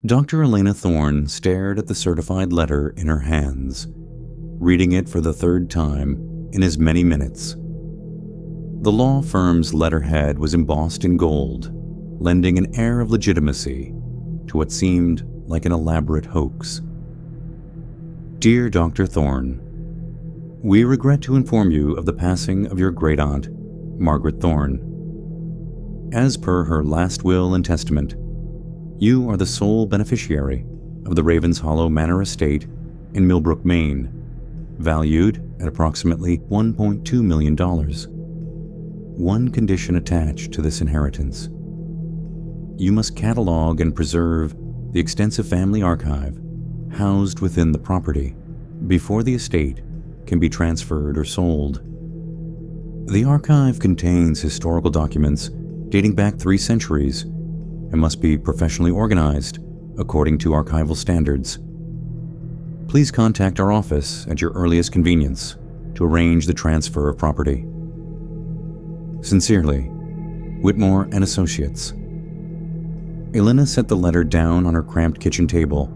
Dr. Elena Thorne stared at the certified letter in her hands, reading it for the third time in as many minutes. The law firm's letterhead was embossed in gold, lending an air of legitimacy to what seemed like an elaborate hoax. Dear Dr. Thorne, we regret to inform you of the passing of your great-aunt, Margaret Thorne. As per her last will and testament, you are the sole beneficiary of the Ravens Hollow Manor estate in Millbrook, Maine, valued at approximately $1.2 million. One condition attached to this inheritance. You must catalog and preserve the extensive family archive housed within the property before the estate can be transferred or sold. The archive contains historical documents dating back 3 centuries and must be professionally organized according to archival standards. Please contact our office at your earliest convenience to arrange the transfer of property. Sincerely, Whitmore and Associates. Elena set the letter down on her cramped kitchen table,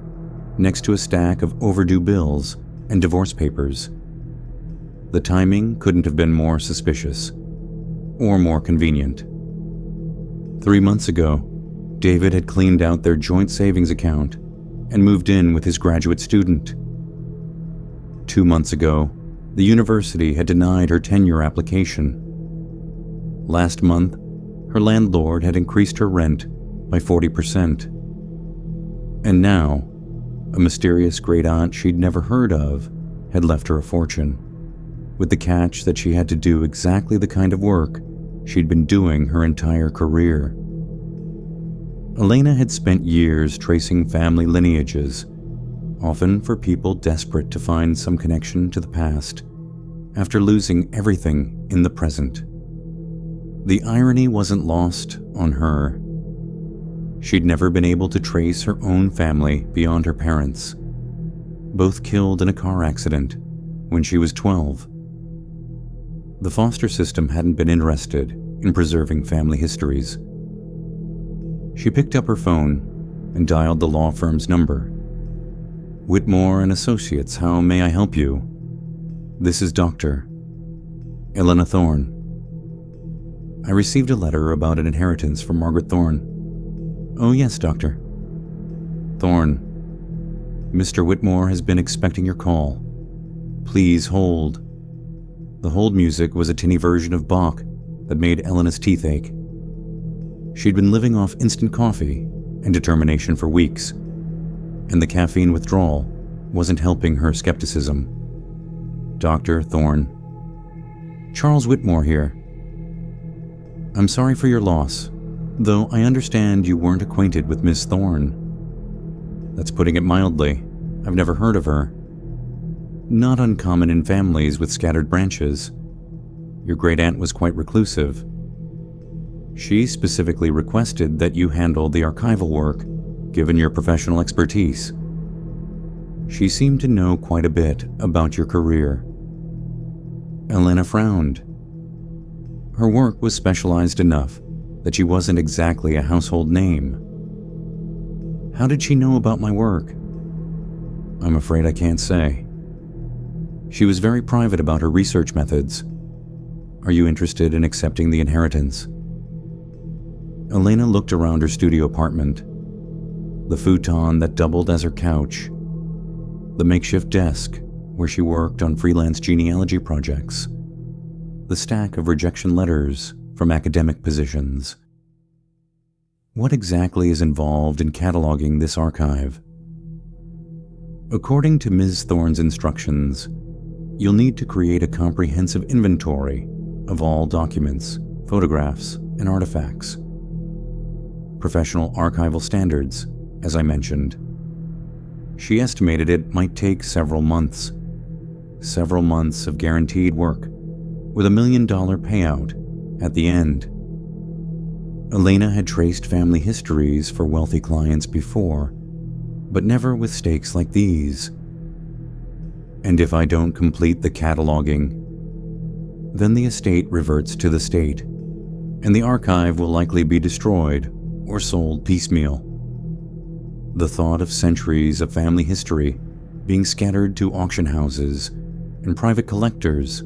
next to a stack of overdue bills and divorce papers. The timing couldn't have been more suspicious, or more convenient. 3 months ago, David had cleaned out their joint savings account and moved in with his graduate student. 2 months ago, the university had denied her tenure application. Last month, her landlord had increased her rent by 40%. And now, a mysterious great-aunt she'd never heard of had left her a fortune, with the catch that she had to do exactly the kind of work she'd been doing her entire career. Elena had spent years tracing family lineages, often for people desperate to find some connection to the past, after losing everything in the present. The irony wasn't lost on her. She'd never been able to trace her own family beyond her parents, both killed in a car accident when she was 12. The foster system hadn't been interested in preserving family histories. She picked up her phone and dialed the law firm's number. Whitmore and Associates, how may I help you? This is Dr. Elena Thorne. I received a letter about an inheritance from Margaret Thorne. Oh yes, Doctor. Thorne, Mr. Whitmore has been expecting your call. Please hold. The hold music was a tinny version of Bach that made Elena's teeth ache. She'd been living off instant coffee and determination for weeks, and the caffeine withdrawal wasn't helping her skepticism. Dr. Thorne. Charles Whitmore here. I'm sorry for your loss, though I understand you weren't acquainted with Miss Thorne. That's putting it mildly. I've never heard of her. Not uncommon in families with scattered branches. Your great-aunt was quite reclusive. She specifically requested that you handle the archival work, given your professional expertise. She seemed to know quite a bit about your career. Elena frowned. Her work was specialized enough that she wasn't exactly a household name. How did she know about my work? I'm afraid I can't say. She was very private about her research methods. Are you interested in accepting the inheritance? Elena looked around her studio apartment. The futon that doubled as her couch. The makeshift desk where she worked on freelance genealogy projects. The stack of rejection letters from academic positions. What exactly is involved in cataloging this archive? According to Ms. Thorne's instructions, you'll need to create a comprehensive inventory of all documents, photographs, and artifacts. Professional archival standards, as I mentioned. She estimated it might take several months. Several months of guaranteed work, with $1 million payout at the end. Elena had traced family histories for wealthy clients before, but never with stakes like these. And if I don't complete the cataloging, then the estate reverts to the state, and the archive will likely be destroyed or sold piecemeal. The thought of centuries of family history being scattered to auction houses and private collectors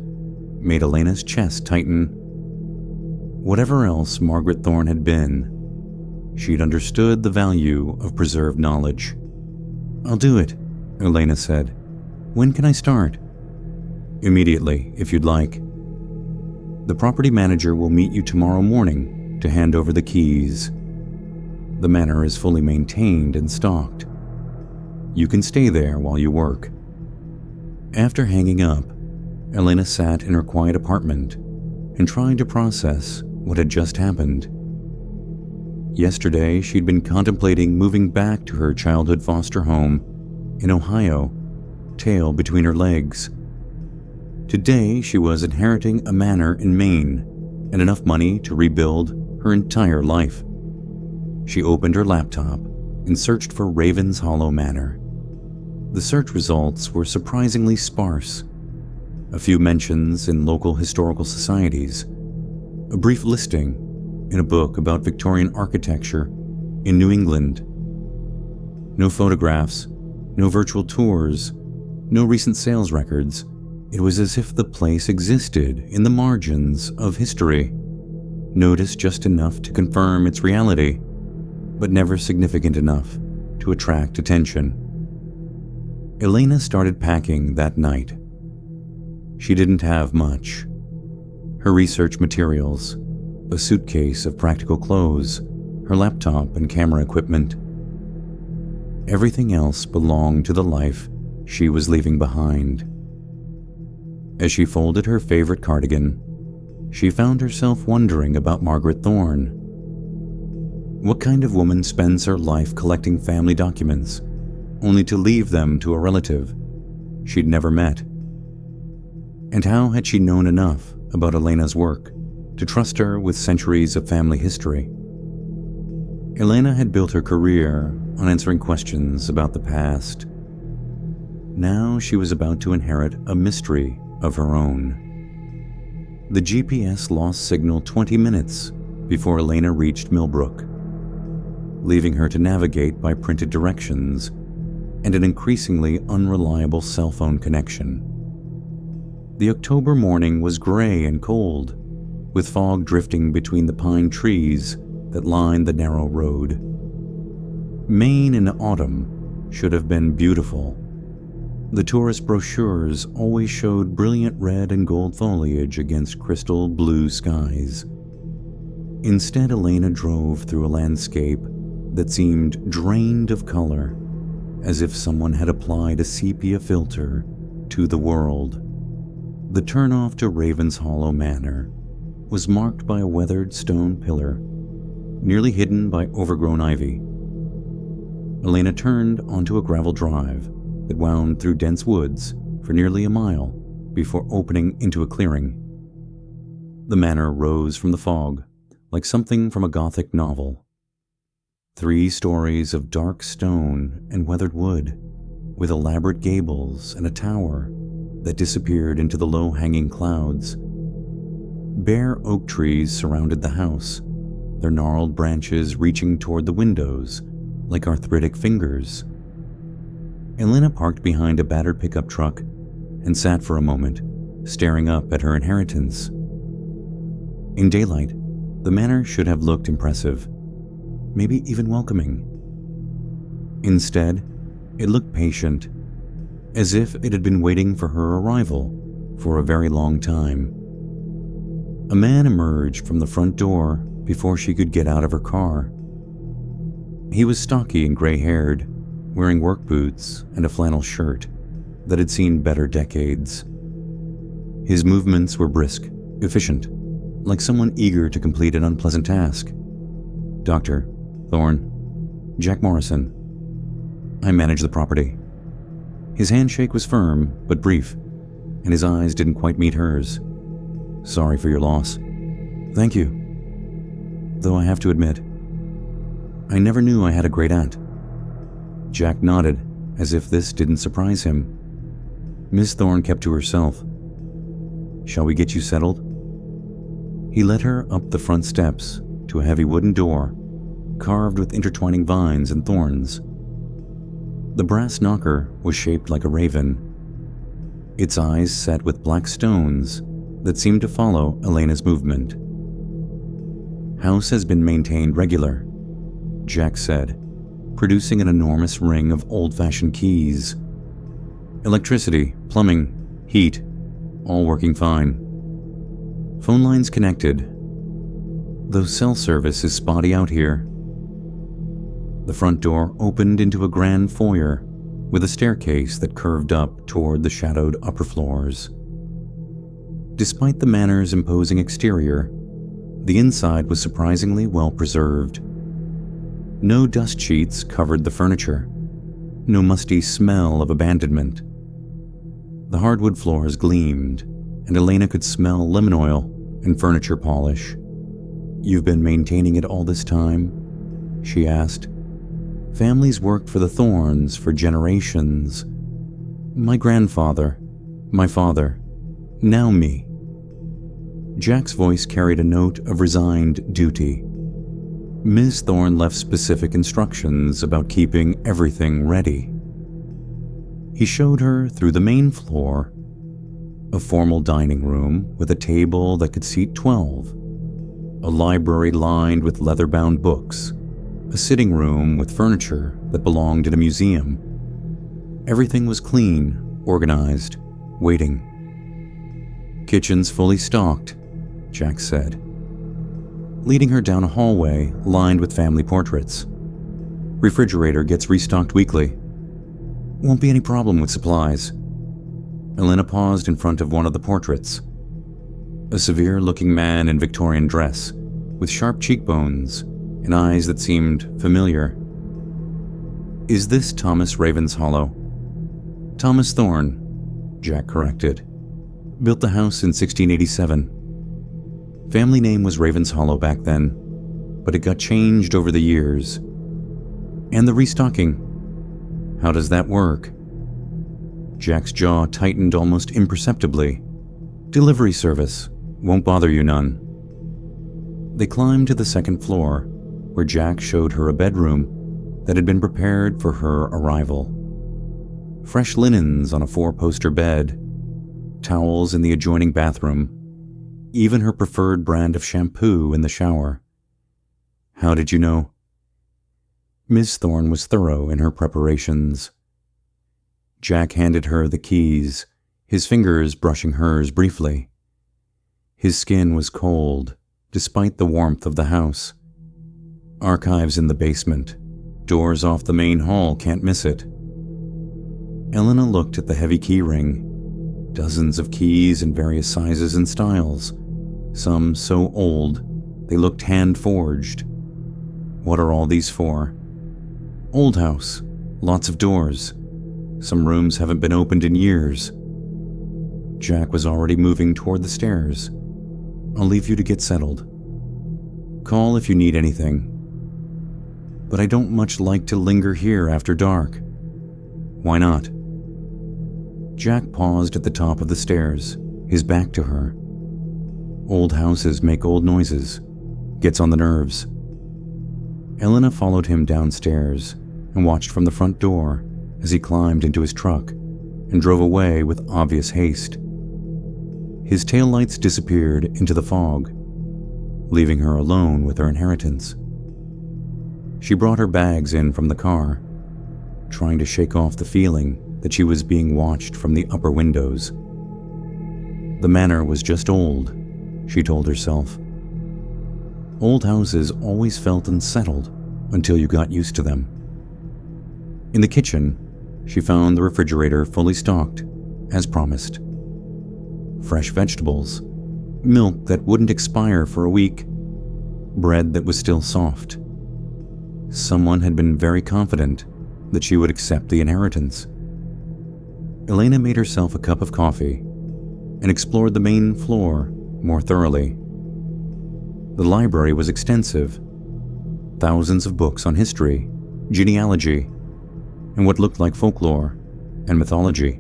made Elena's chest tighten. Whatever else Margaret Thorne had been, she'd understood the value of preserved knowledge. "I'll do it," Elena said. "When can I start?" "Immediately, if you'd like. The property manager will meet you tomorrow morning to hand over the keys. The manor is fully maintained and stocked. You can stay there while you work." After hanging up, Elena sat in her quiet apartment and tried to process what had just happened. Yesterday, she'd been contemplating moving back to her childhood foster home in Ohio, tail between her legs. Today, she was inheriting a manor in Maine and enough money to rebuild her entire life. She opened her laptop and searched for Ravens Hollow Manor. The search results were surprisingly sparse. A few mentions in local historical societies, a brief listing in a book about Victorian architecture in New England. No photographs, no virtual tours, no recent sales records. It was as if the place existed in the margins of history, noticed just enough to confirm its reality, but never significant enough to attract attention. Elena started packing that night. She didn't have much. Her research materials, a suitcase of practical clothes, her laptop and camera equipment. Everything else belonged to the life she was leaving behind. As she folded her favorite cardigan, she found herself wondering about Margaret Thorne. What kind of woman spends her life collecting family documents, only to leave them to a relative she'd never met? And how had she known enough about Elena's work to trust her with centuries of family history? Elena had built her career on answering questions about the past. Now she was about to inherit a mystery of her own. The GPS lost signal 20 minutes before Elena reached Millbrook, leaving her to navigate by printed directions and an increasingly unreliable cell phone connection. The October morning was gray and cold, with fog drifting between the pine trees that lined the narrow road. Maine in autumn should have been beautiful. The tourist brochures always showed brilliant red and gold foliage against crystal blue skies. Instead, Elena drove through a landscape that seemed drained of color, as if someone had applied a sepia filter to the world. The turnoff to Ravens Hollow Manor was marked by a weathered stone pillar, nearly hidden by overgrown ivy. Elena turned onto a gravel drive that wound through dense woods for nearly a mile before opening into a clearing. The manor rose from the fog like something from a Gothic novel. 3 stories of dark stone and weathered wood, with elaborate gables and a tower that disappeared into the low-hanging clouds. Bare oak trees surrounded the house, their gnarled branches reaching toward the windows like arthritic fingers. Elena parked behind a battered pickup truck and sat for a moment, staring up at her inheritance. In daylight, the manor should have looked impressive, maybe even welcoming. Instead, it looked patient, as if it had been waiting for her arrival for a very long time. A man emerged from the front door before she could get out of her car. He was stocky and gray-haired, wearing work boots and a flannel shirt that had seen better decades. His movements were brisk, efficient, like someone eager to complete an unpleasant task. "Dr. Thorne, Jack Morrison. I manage the property." His handshake was firm but brief, and his eyes didn't quite meet hers. "Sorry for your loss." "Thank you. Though I have to admit, I never knew I had a great aunt." Jack nodded, as if this didn't surprise him. Miss Thorne kept to herself. "Shall we get you settled?" He led her up the front steps to a heavy wooden door, carved with intertwining vines and thorns. The brass knocker was shaped like a raven, its eyes set with black stones that seemed to follow Elena's movement. "House has been maintained regular," Jack said, producing an enormous ring of old-fashioned keys. "Electricity, plumbing, heat, all working fine. Phone lines connected, though cell service is spotty out here." The front door opened into a grand foyer with a staircase that curved up toward the shadowed upper floors. Despite the manor's imposing exterior, the inside was surprisingly well preserved. No dust sheets covered the furniture, no musty smell of abandonment. The hardwood floors gleamed, and Elena could smell lemon oil and furniture polish. "You've been maintaining it all this time?" she asked. "Families worked for the Thorns for generations. My grandfather, my father, now me." Jack's voice carried a note of resigned duty. Ms. Thorne left specific instructions about keeping everything ready. He showed her through the main floor, a formal dining room with a table that could seat 12, a library lined with leather-bound books, a sitting room with furniture that belonged in a museum. Everything was clean, organized, waiting. "Kitchen's fully stocked," Jack said, leading her down a hallway lined with family portraits. "Refrigerator gets restocked weekly. Won't be any problem with supplies." Elena paused in front of one of the portraits. A severe-looking man in Victorian dress, with sharp cheekbones and eyes that seemed familiar. "Is this Thomas Ravenshollow?" "Thomas Thorne," Jack corrected. "Built the house in 1687. Family name was Ravenshollow back then, but it got changed over the years. And the restocking. How does that work?" Jack's jaw tightened almost imperceptibly. "Delivery service. Won't bother you none." They climbed to the second floor, where Jack showed her a bedroom that had been prepared for her arrival. Fresh linens on a 4-poster bed, towels in the adjoining bathroom, even her preferred brand of shampoo in the shower. "How did you know?" Ms. Thorne was thorough in her preparations. Jack handed her the keys, his fingers brushing hers briefly. His skin was cold, despite the warmth of the house. "Archives in the basement. Doors off the main hall, can't miss it." Elena looked at the heavy key ring. Dozens of keys in various sizes and styles, some so old they looked hand-forged. "What are all these for?" "Old house. Lots of doors. Some rooms haven't been opened in years." Jack was already moving toward the stairs. "I'll leave you to get settled. Call if you need anything. But I don't much like to linger here after dark." "Why not?" Jack paused at the top of the stairs, his back to her. "Old houses make old noises. Gets on the nerves." Elena followed him downstairs and watched from the front door as he climbed into his truck and drove away with obvious haste. His taillights disappeared into the fog, leaving her alone with her inheritance. She brought her bags in from the car, trying to shake off the feeling that she was being watched from the upper windows. The manor was just old, she told herself. Old houses always felt unsettled until you got used to them. In the kitchen, she found the refrigerator fully stocked, as promised. Fresh vegetables, milk that wouldn't expire for a week, bread that was still soft. Someone had been very confident that she would accept the inheritance. Elena made herself a cup of coffee and explored the main floor more thoroughly. The library was extensive, thousands of books on history, genealogy, and what looked like folklore and mythology.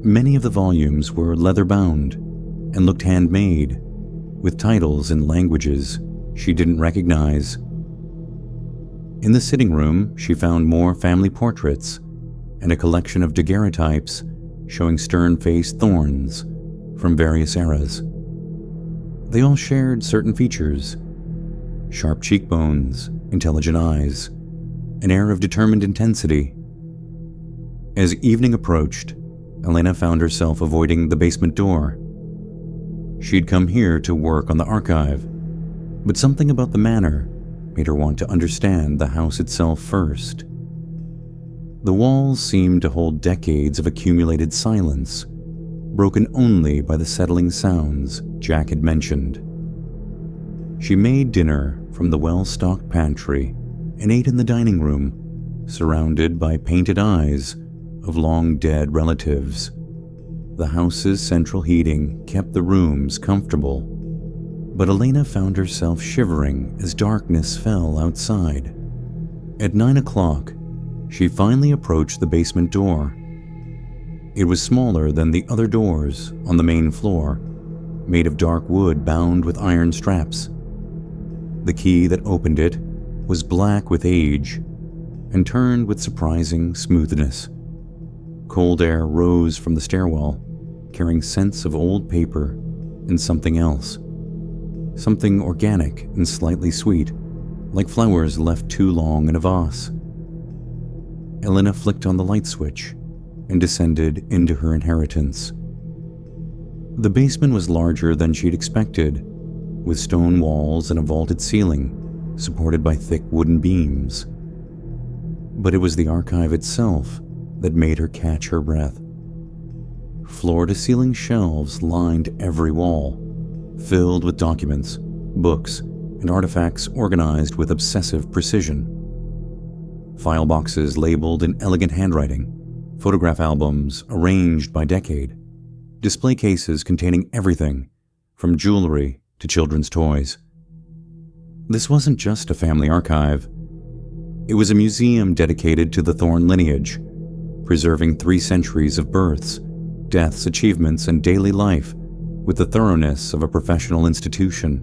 Many of the volumes were leather-bound and looked handmade, with titles in languages she didn't recognize. In the sitting room, she found more family portraits and a collection of daguerreotypes showing stern-faced Thorns from various eras. They all shared certain features: sharp cheekbones, intelligent eyes, an air of determined intensity. As evening approached, Elena found herself avoiding the basement door. She'd come here to work on the archive, but something about the manor made her want to understand the house itself first. The walls seemed to hold decades of accumulated silence, broken only by the settling sounds Jack had mentioned. She made dinner from the well-stocked pantry and ate in the dining room, surrounded by painted eyes of long-dead relatives. The house's central heating kept the rooms comfortable, but Elena found herself shivering as darkness fell outside. At 9 o'clock, she finally approached the basement door. It was smaller than the other doors on the main floor, made of dark wood bound with iron straps. The key that opened it was black with age and turned with surprising smoothness. Cold air rose from the stairwell, carrying scents of old paper and something else. Something organic and slightly sweet, like flowers left too long in a vase. Elena flicked on the light switch and descended into her inheritance. The basement was larger than she'd expected, with stone walls and a vaulted ceiling supported by thick wooden beams. But it was the archive itself that made her catch her breath. Floor-to-ceiling shelves lined every wall, filled with documents, books, and artifacts organized with obsessive precision. File boxes labeled in elegant handwriting, photograph albums arranged by decade, display cases containing everything from jewelry to children's toys. This wasn't just a family archive. It was a museum dedicated to the Thorn lineage, preserving 3 centuries of births, deaths, achievements, and daily life with the thoroughness of a professional institution.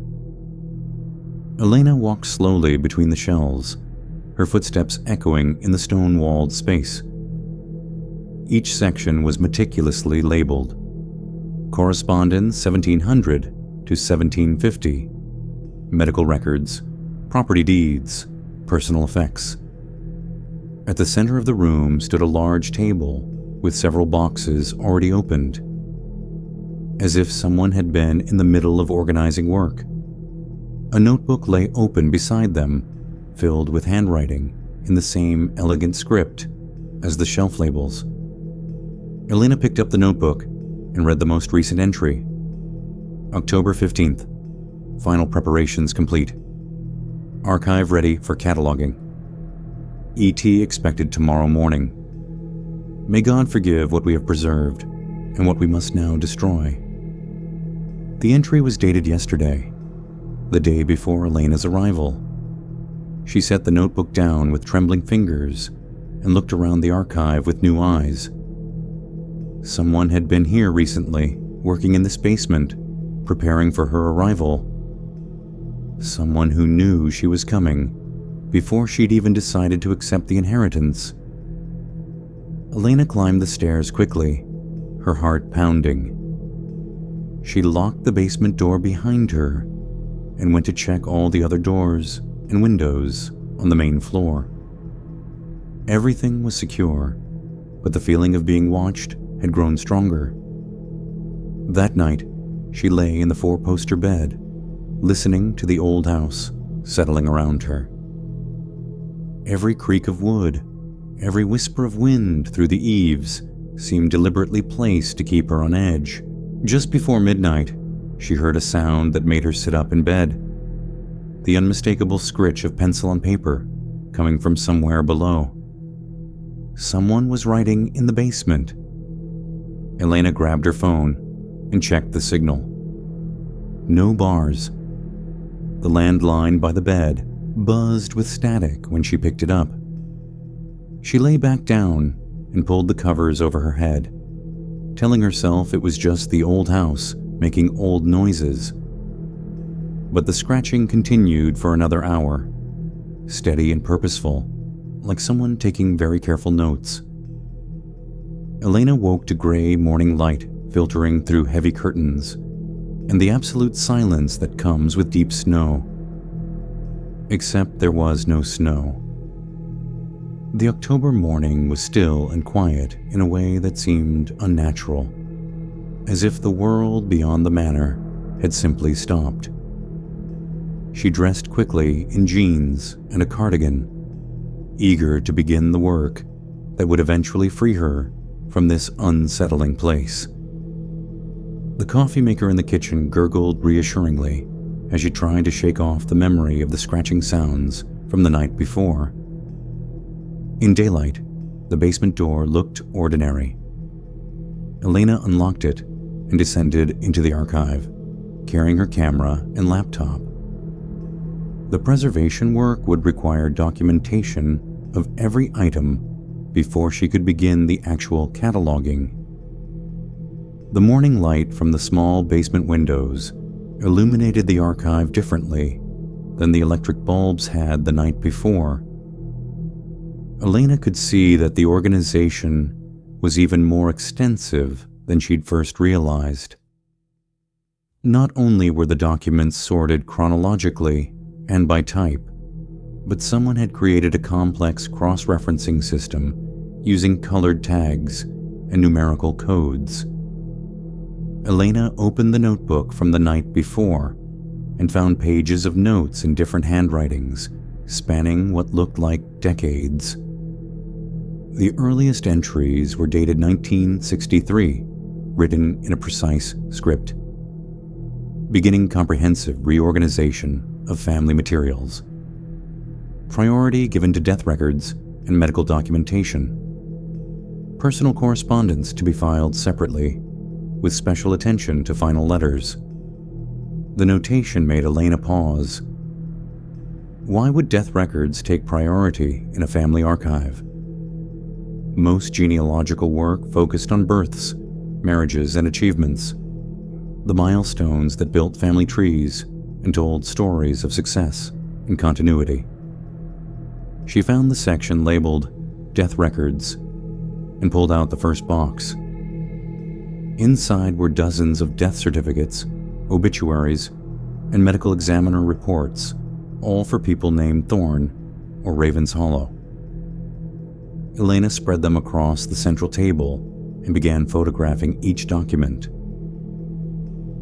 Elena walked slowly between the shelves, her footsteps echoing in the stone-walled space. Each section was meticulously labeled: Correspondence 1700 to 1750, medical records, property deeds, personal effects. At the center of the room stood a large table with several boxes already opened, as if someone had been in the middle of organizing work. A notebook lay open beside them, filled with handwriting in the same elegant script as the shelf labels. Elena picked up the notebook and read the most recent entry. October 15th. Final preparations complete. Archive ready for cataloging. ET expected tomorrow morning. May God forgive what we have preserved and what we must now destroy. The entry was dated yesterday, the day before Elena's arrival. She set the notebook down with trembling fingers and looked around the archive with new eyes. Someone had been here recently, working in this basement, preparing for her arrival. Someone who knew she was coming before she'd even decided to accept the inheritance. Elena climbed the stairs quickly, her heart pounding. She locked the basement door behind her and went to check all the other doors and windows on the main floor. Everything was secure, but the feeling of being watched had grown stronger. That night, she lay in the 4-poster bed, listening to the old house settling around her. Every creak of wood, every whisper of wind through the eaves seemed deliberately placed to keep her on edge. Just before midnight, she heard a sound that made her sit up in bed. The unmistakable scritch of pencil on paper coming from somewhere below. Someone was writing in the basement. Elena grabbed her phone and checked the signal. No bars. The landline by the bed buzzed with static when she picked it up. She lay back down and pulled the covers over her head, telling herself it was just the old house making old noises. But the scratching continued for another hour. steady and purposeful, like someone taking very careful notes. Elena woke to gray morning light filtering through heavy curtains and the absolute silence that comes with deep snow. Except there was no snow. The October morning was still and quiet in a way that seemed unnatural, as if the world beyond the manor had simply stopped. She dressed quickly in jeans and a cardigan, eager to begin the work that would eventually free her from this unsettling place. The coffee maker in the kitchen gurgled reassuringly as she tried to shake off the memory of the scratching sounds from the night before. In daylight, the basement door looked ordinary. Elena unlocked it and descended into the archive, carrying her camera and laptop. The preservation work would require documentation of every item before she could begin the actual cataloging. The morning light from the small basement windows illuminated the archive differently than the electric bulbs had the night before. Elena could see that the organization was even more extensive than she'd first realized. Not only were the documents sorted chronologically and by type, but someone had created a complex cross-referencing system using colored tags and numerical codes. Elena opened the notebook from the night before and found pages of notes in different handwritings, spanning what looked like decades. The earliest entries were dated 1963, written in a precise script, beginning comprehensive reorganization of family materials. Priority given to death records and medical documentation. Personal correspondence to be filed separately, with special attention to final letters. The notation made Elena pause. Why would death records take priority in a family archive? Most genealogical work focused on births, marriages, and achievements, the milestones that built family trees and told stories of success and continuity. She found the section labeled Death Records and pulled out the first box. Inside were dozens of death certificates, obituaries, and medical examiner reports, all for people named Thorne or Ravens Hollow. Elena spread them across the central table and began photographing each document.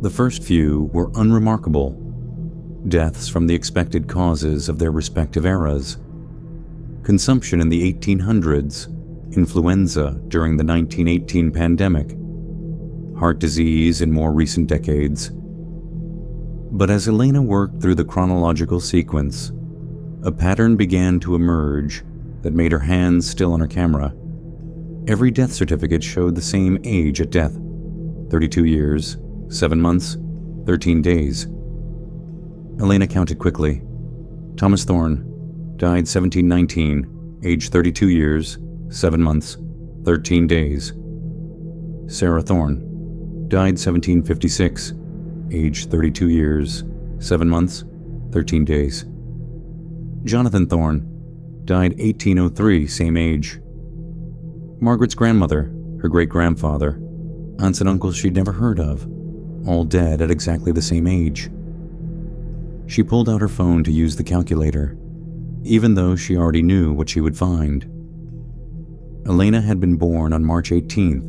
The first few were unremarkable, deaths from the expected causes of their respective eras. Consumption in the 1800s, influenza during the 1918 pandemic, heart disease in more recent decades. But as Elena worked through the chronological sequence, a pattern began to emerge that made her hands still on her camera. Every death certificate showed the same age at death: 32 years, 7 months, 13 days. Elena counted quickly. Thomas Thorne, died 1719, age 32 years, 7 months, 13 days. Sarah Thorne, died 1756, age 32 years, 7 months, 13 days. Jonathan Thorne, died 1803, same age. Margaret's grandmother, her great-grandfather, aunts and uncles she'd never heard of, all dead at exactly the same age. She pulled out her phone to use the calculator, even though she already knew what she would find. Elena had been born on March 18,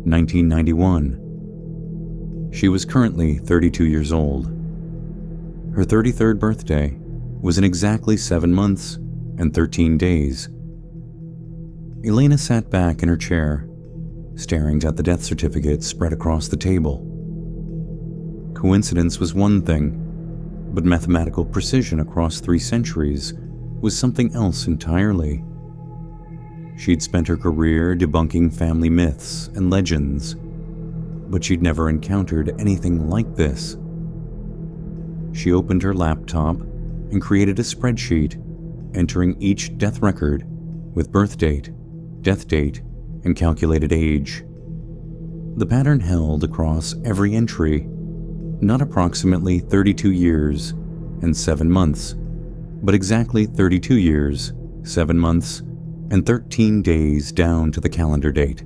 1991. She was currently 32 years old. Her 33rd birthday was in exactly 7 months and 13 days. Elena sat back in her chair, staring at the death certificates spread across the table. Coincidence was one thing, but mathematical precision across 3 centuries was something else entirely. She'd spent her career debunking family myths and legends, but she'd never encountered anything like this. She opened her laptop and created a spreadsheet, entering each death record with birth date, death date, and calculated age. The pattern held across every entry, not approximately 32 years and 7 months, but exactly 32 years, 7 months, and 13 days down to the calendar date.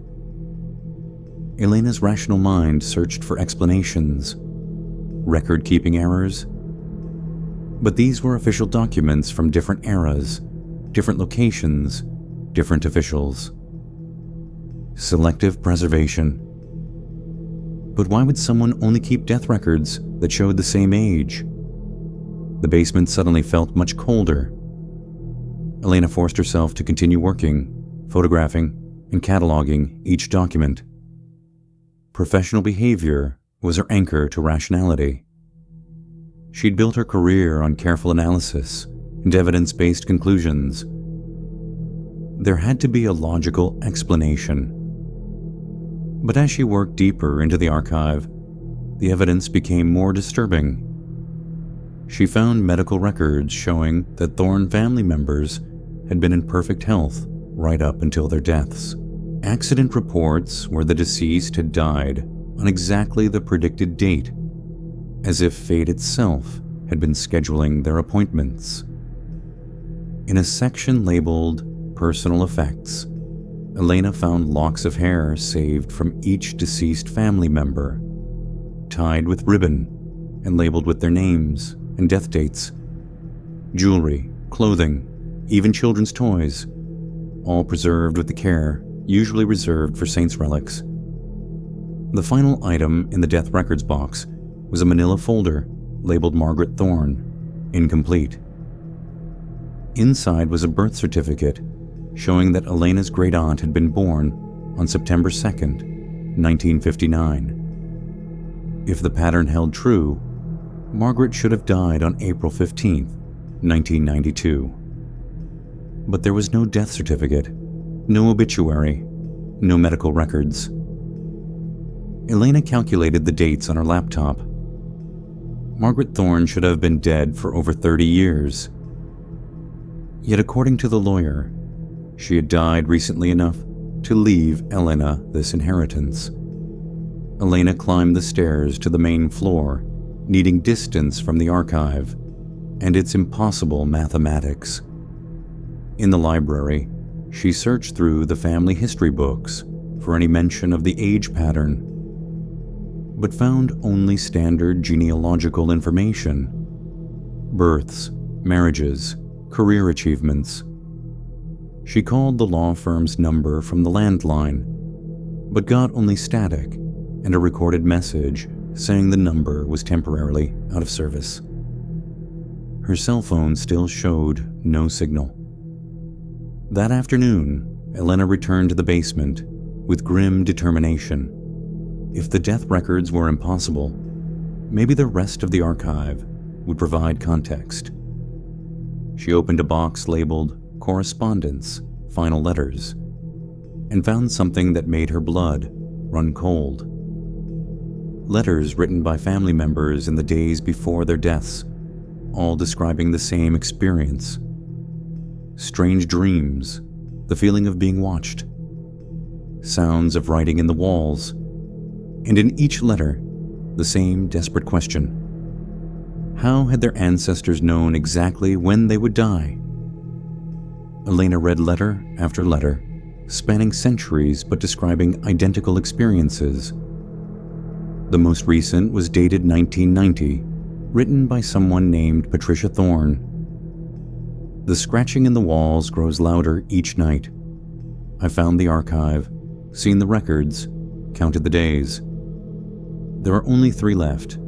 Elena's rational mind searched for explanations, record-keeping errors. But these were official documents from different eras, different locations, different officials. Selective preservation. But why would someone only keep death records that showed the same age? The basement suddenly felt much colder. Elena forced herself to continue working, photographing, and cataloging each document. Professional behavior was her anchor to rationality. She'd built her career on careful analysis and evidence-based conclusions. There had to be a logical explanation. But as she worked deeper into the archive, the evidence became more disturbing. She found medical records showing that Thorne family members had been in perfect health right up until their deaths. Accident reports where the deceased had died on exactly the predicted date, as if fate itself had been scheduling their appointments. In a section labeled Personal Effects, Elena found locks of hair saved from each deceased family member, tied with ribbon and labeled with their names and death dates. Jewelry, clothing, even children's toys, all preserved with the care usually reserved for saints' relics. The final item in the death records box was a manila folder labeled Margaret Thorne, incomplete. Inside was a birth certificate showing that Elena's great-aunt had been born on September 2nd, 1959. If the pattern held true, Margaret should have died on April 15th, 1992. But there was no death certificate, no obituary, no medical records. Elena calculated the dates on her laptop. Margaret Thorne should have been dead for over 30 years. Yet according to the lawyer, she had died recently enough to leave Elena this inheritance. Elena climbed the stairs to the main floor, needing distance from the archive and its impossible mathematics. In the library, she searched through the family history books for any mention of the age pattern, but found only standard genealogical information: births, marriages, career achievements. She called the law firm's number from the landline, but got only static and a recorded message saying the number was temporarily out of service. Her cell phone still showed no signal. That afternoon, Elena returned to the basement with grim determination. If the death records were impossible, maybe the rest of the archive would provide context. She opened a box labeled Correspondence, Final Letters, and found something that made her blood run cold. Letters written by family members in the days before their deaths, all describing the same experience. Strange dreams, the feeling of being watched, sounds of writing in the walls, and in each letter, the same desperate question. How had their ancestors known exactly when they would die? Elena read letter after letter, spanning centuries but describing identical experiences. The most recent was dated 1990, written by someone named Patricia Thorne. The scratching in the walls grows louder each night. I found the archive, seen the records, counted the days. There are only 3 left.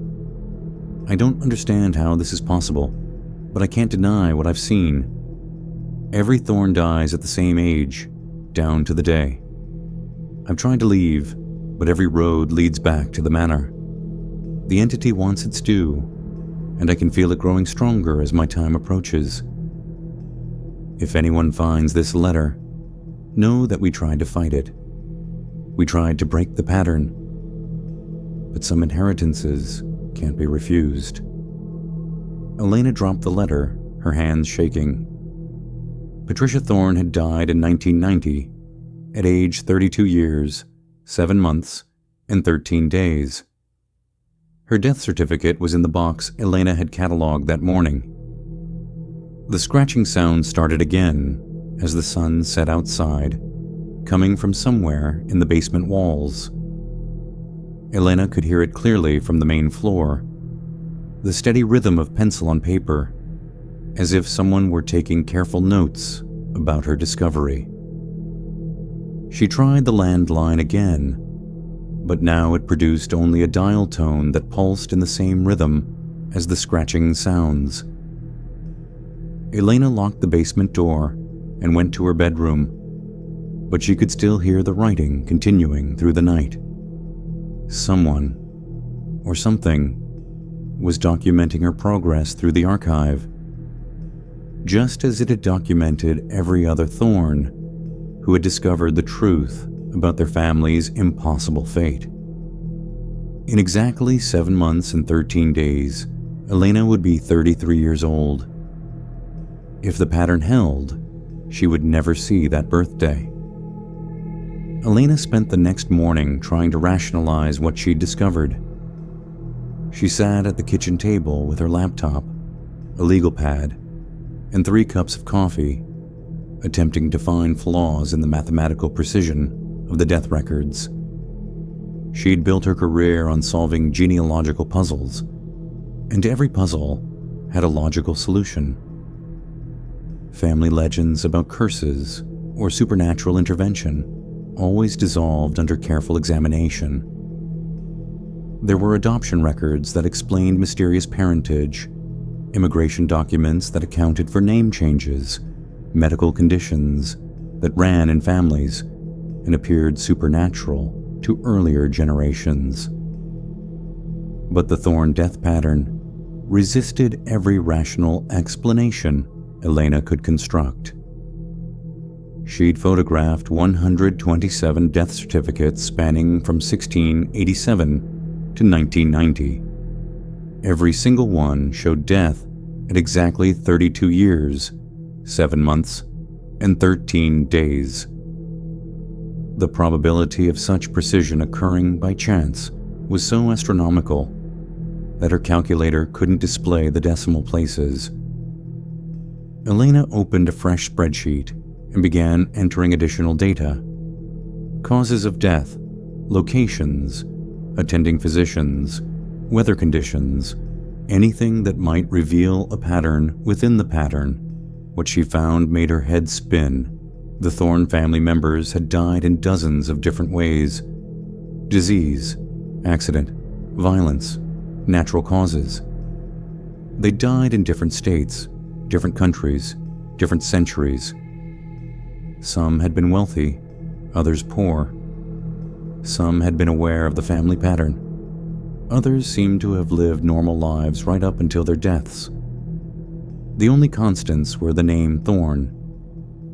I don't understand how this is possible, but I can't deny what I've seen. Every Thorne dies at the same age, down to the day. I've tried to leave, but every road leads back to the manor. The entity wants its due, and I can feel it growing stronger as my time approaches. If anyone finds this letter, know that we tried to fight it. We tried to break the pattern, but some inheritances can't be refused. Elena dropped the letter, her hands shaking. Patricia Thorne had died in 1990, at age 32 years, 7 months, and 13 days. Her death certificate was in the box Elena had cataloged that morning. The scratching sound started again as the sun set outside, coming from somewhere in the basement walls. Elena could hear it clearly from the main floor, the steady rhythm of pencil on paper, as if someone were taking careful notes about her discovery. She tried the landline again, but now it produced only a dial tone that pulsed in the same rhythm as the scratching sounds. Elena locked the basement door and went to her bedroom, but she could still hear the writing continuing through the night. Someone, or something, was documenting her progress through the archive, just as it had documented every other Thorn who had discovered the truth about their family's impossible fate. In exactly 7 months and 13 days, Elena would be 33 years old. If the pattern held, she would never see that birthday. Elena spent the next morning trying to rationalize what she'd discovered. She sat at the kitchen table with her laptop, a legal pad, and 3 cups of coffee, attempting to find flaws in the mathematical precision of the death records. She'd built her career on solving genealogical puzzles, and every puzzle had a logical solution. Family legends about curses or supernatural intervention always dissolved under careful examination. There were adoption records that explained mysterious parentage, immigration documents that accounted for name changes, medical conditions that ran in families and appeared supernatural to earlier generations. But the Thorn death pattern resisted every rational explanation Elena could construct. She'd photographed 127 death certificates spanning from 1687 to 1990. Every single one showed death at exactly 32 years, 7 months, and 13 days. The probability of such precision occurring by chance was so astronomical that her calculator couldn't display the decimal places. Elena opened a fresh spreadsheet and began entering additional data. Causes of death, locations, attending physicians, weather conditions, anything that might reveal a pattern within the pattern. What she found made her head spin. The Thorn family members had died in dozens of different ways. Disease, accident, violence, natural causes. They died in different states, different countries, different centuries. Some had been wealthy, others poor. Some had been aware of the family pattern. Others seemed to have lived normal lives right up until their deaths. The only constants were the name Thorn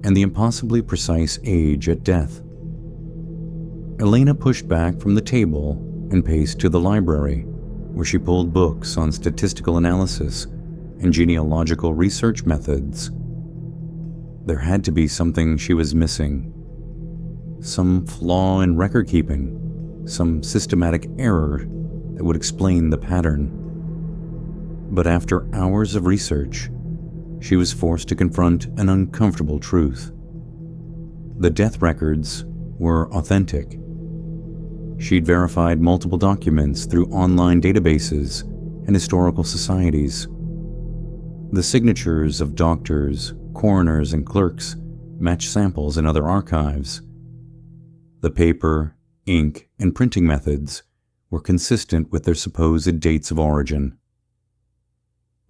and the impossibly precise age at death. Elena pushed back from the table and paced to the library, where she pulled books on statistical analysis and genealogical research methods. There had to be something she was missing. Some flaw in record keeping, some systematic error that would explain the pattern. But after hours of research, she was forced to confront an uncomfortable truth. The death records were authentic. She'd verified multiple documents through online databases and historical societies. The signatures of doctors, coroners, and clerks matched samples in other archives. The paper, ink, and printing methods were consistent with their supposed dates of origin.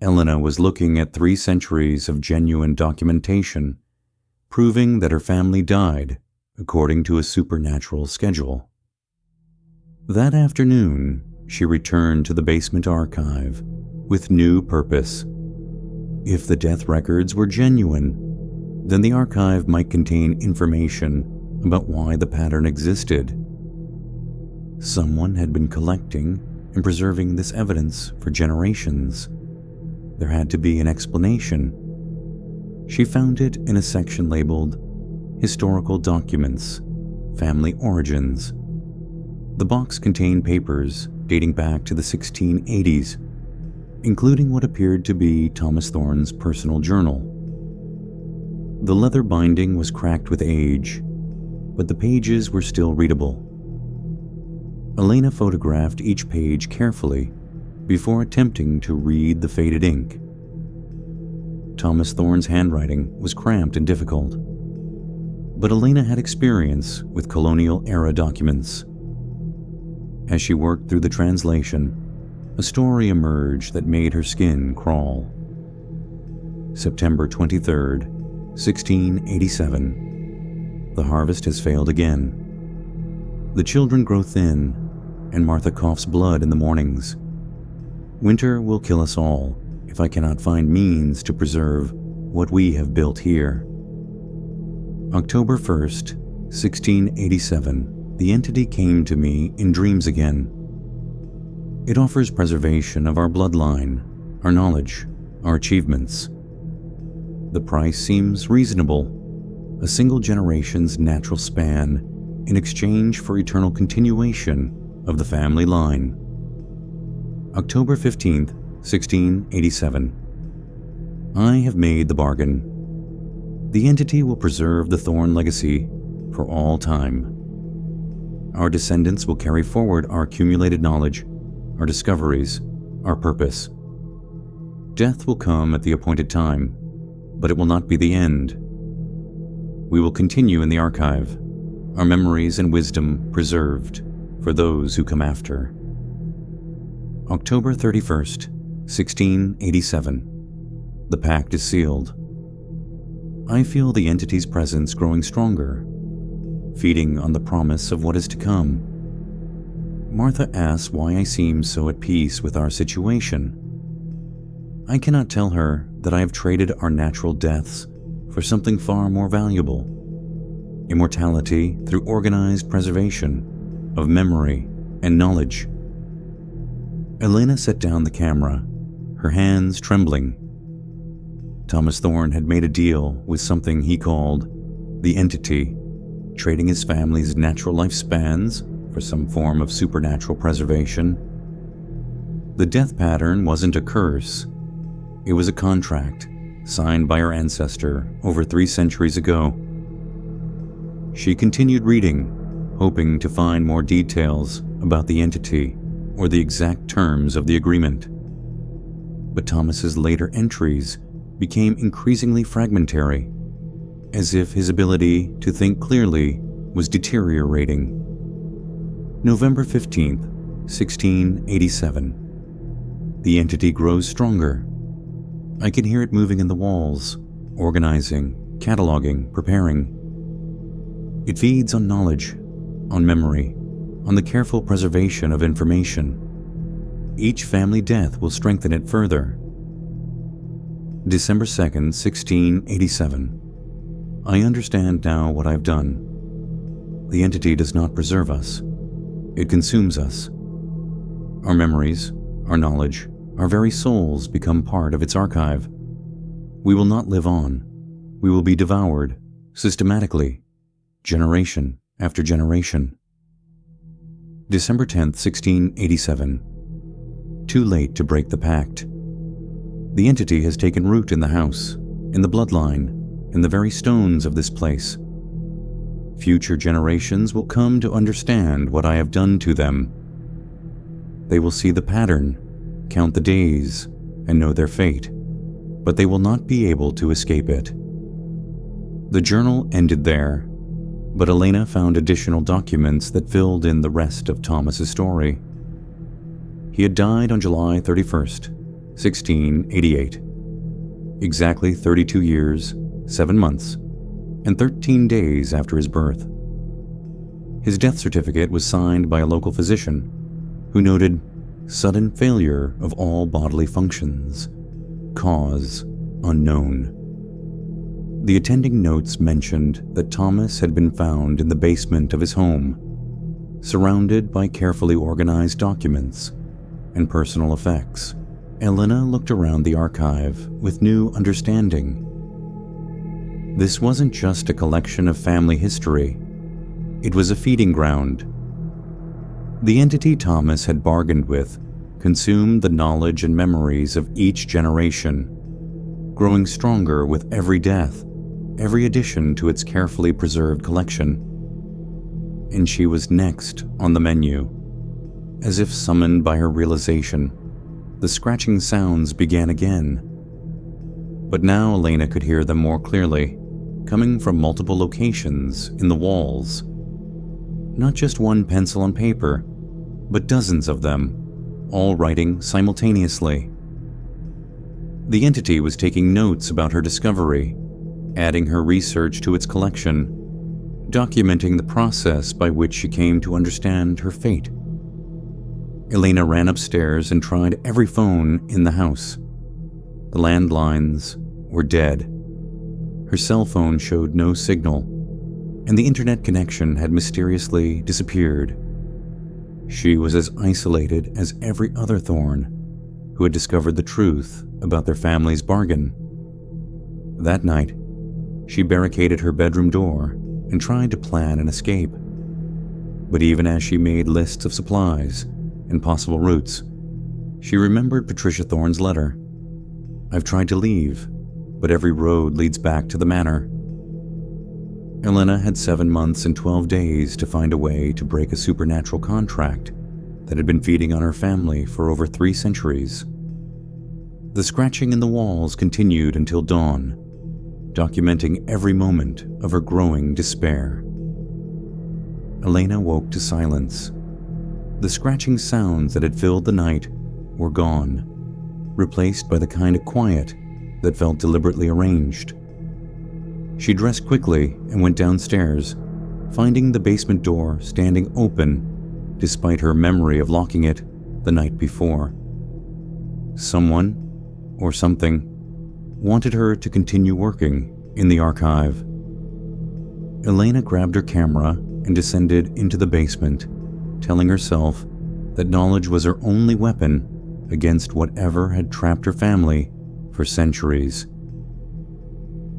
Elena was looking at 3 centuries of genuine documentation, proving that her family died according to a supernatural schedule. That afternoon, she returned to the basement archive with new purpose. If the death records were genuine, then the archive might contain information about why the pattern existed. Someone had been collecting and preserving this evidence for generations. There had to be an explanation. She found it in a section labeled Historical Documents, Family Origins. The box contained papers dating back to the 1680s, including what appeared to be Thomas Thorn's personal journal. The leather binding was cracked with age, but the pages were still readable. Elena photographed each page carefully before attempting to read the faded ink. Thomas Thorne's handwriting was cramped and difficult, but Elena had experience with colonial-era documents. As she worked through the translation, a story emerged that made her skin crawl. September 23rd, 1687. The harvest has failed again. The children grow thin, and Martha coughs blood in the mornings. Winter will kill us all if I cannot find means to preserve what we have built here. October 1st, 1687. The entity came to me in dreams again. It offers preservation of our bloodline, our knowledge, our achievements. The price seems reasonable, a single generation's natural span in exchange for eternal continuation of the family line. October 15th, 1687. I have made the bargain. The entity will preserve the Thorne legacy for all time. Our descendants will carry forward our accumulated knowledge, our discoveries, our purpose. Death will come at the appointed time, but it will not be the end. We will continue in the archive, our memories and wisdom preserved for those who come after. October 31st, 1687. The pact is sealed. I feel the entity's presence growing stronger, feeding on the promise of what is to come. Martha asks why I seem so at peace with our situation. I cannot tell her that I have traded our natural deaths for something far more valuable: immortality through organized preservation of memory and knowledge. Elena set down the camera, her hands trembling. Thomas Thorne had made a deal with something he called the entity, trading his family's natural lifespans for some form of supernatural preservation. The death pattern wasn't a curse. It was a contract signed by her ancestor over 3 centuries ago. She continued reading, hoping to find more details about the entity or the exact terms of the agreement. But Thomas's later entries became increasingly fragmentary, as if his ability to think clearly was deteriorating. November 15th, 1687. The entity grows stronger. I can hear it moving in the walls, organizing, cataloging, preparing. It feeds on knowledge, on memory, on the careful preservation of information. Each family death will strengthen it further. December 2nd, 1687. I understand now what I've done. The entity does not preserve us. It consumes us. Our memories, our knowledge, our very souls become part of its archive. We will not live on. We will be devoured, systematically, generation after generation. December 10th, 1687. Too late to break the pact. The entity has taken root in the house, in the bloodline, in the very stones of this place. Future generations will come to understand what I have done to them. They will see the pattern, count the days, and know their fate, but they will not be able to escape it. The journal ended there, but Elena found additional documents that filled in the rest of Thomas's story. He had died on July 31st, 1688. Exactly 32 years, 7 months, and 13 days after his birth. His death certificate was signed by a local physician who noted sudden failure of all bodily functions, cause unknown. The attending notes mentioned that Thomas had been found in the basement of his home, surrounded by carefully organized documents and personal effects. Elena looked around the archive with new understanding. This wasn't just a collection of family history. It was a feeding ground. The entity Thomas had bargained with consumed the knowledge and memories of each generation, growing stronger with every death, every addition to its carefully preserved collection. And she was next on the menu. As if summoned by her realization, the scratching sounds began again. But now Elena could hear them more clearly, coming from multiple locations in the walls. Not just one pencil and paper, but dozens of them, all writing simultaneously. The entity was taking notes about her discovery, adding her research to its collection, documenting the process by which she came to understand her fate. Elena ran upstairs and tried every phone in the house. The landlines were dead. Her cell phone showed no signal, and the internet connection had mysteriously disappeared. She was as isolated as every other Thorne who had discovered the truth about their family's bargain. That night, she barricaded her bedroom door and tried to plan an escape. But even as she made lists of supplies and possible routes, she remembered Patricia Thorne's letter. "I've tried to leave, but every road leads back to the manor." Elena had 7 months and 12 days to find a way to break a supernatural contract that had been feeding on her family for over 3 centuries. The scratching in the walls continued until dawn, documenting every moment of her growing despair. Elena woke to silence. The scratching sounds that had filled the night were gone, replaced by the kind of quiet that felt deliberately arranged. She dressed quickly and went downstairs, finding the basement door standing open despite her memory of locking it the night before. Someone, or something, wanted her to continue working in the archive. Elena grabbed her camera and descended into the basement, telling herself that knowledge was her only weapon against whatever had trapped her family for centuries.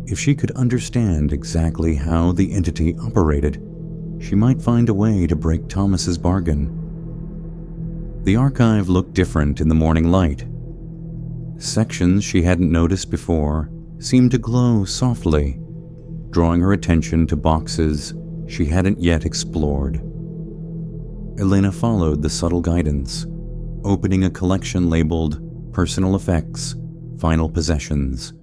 If she could understand exactly how the entity operated, she might find a way to break Thomas's bargain. The archive looked different in the morning light. Sections she hadn't noticed before seemed to glow softly, drawing her attention to boxes she hadn't yet explored. Elena followed the subtle guidance, opening a collection labeled Personal Effects, Final Possessions.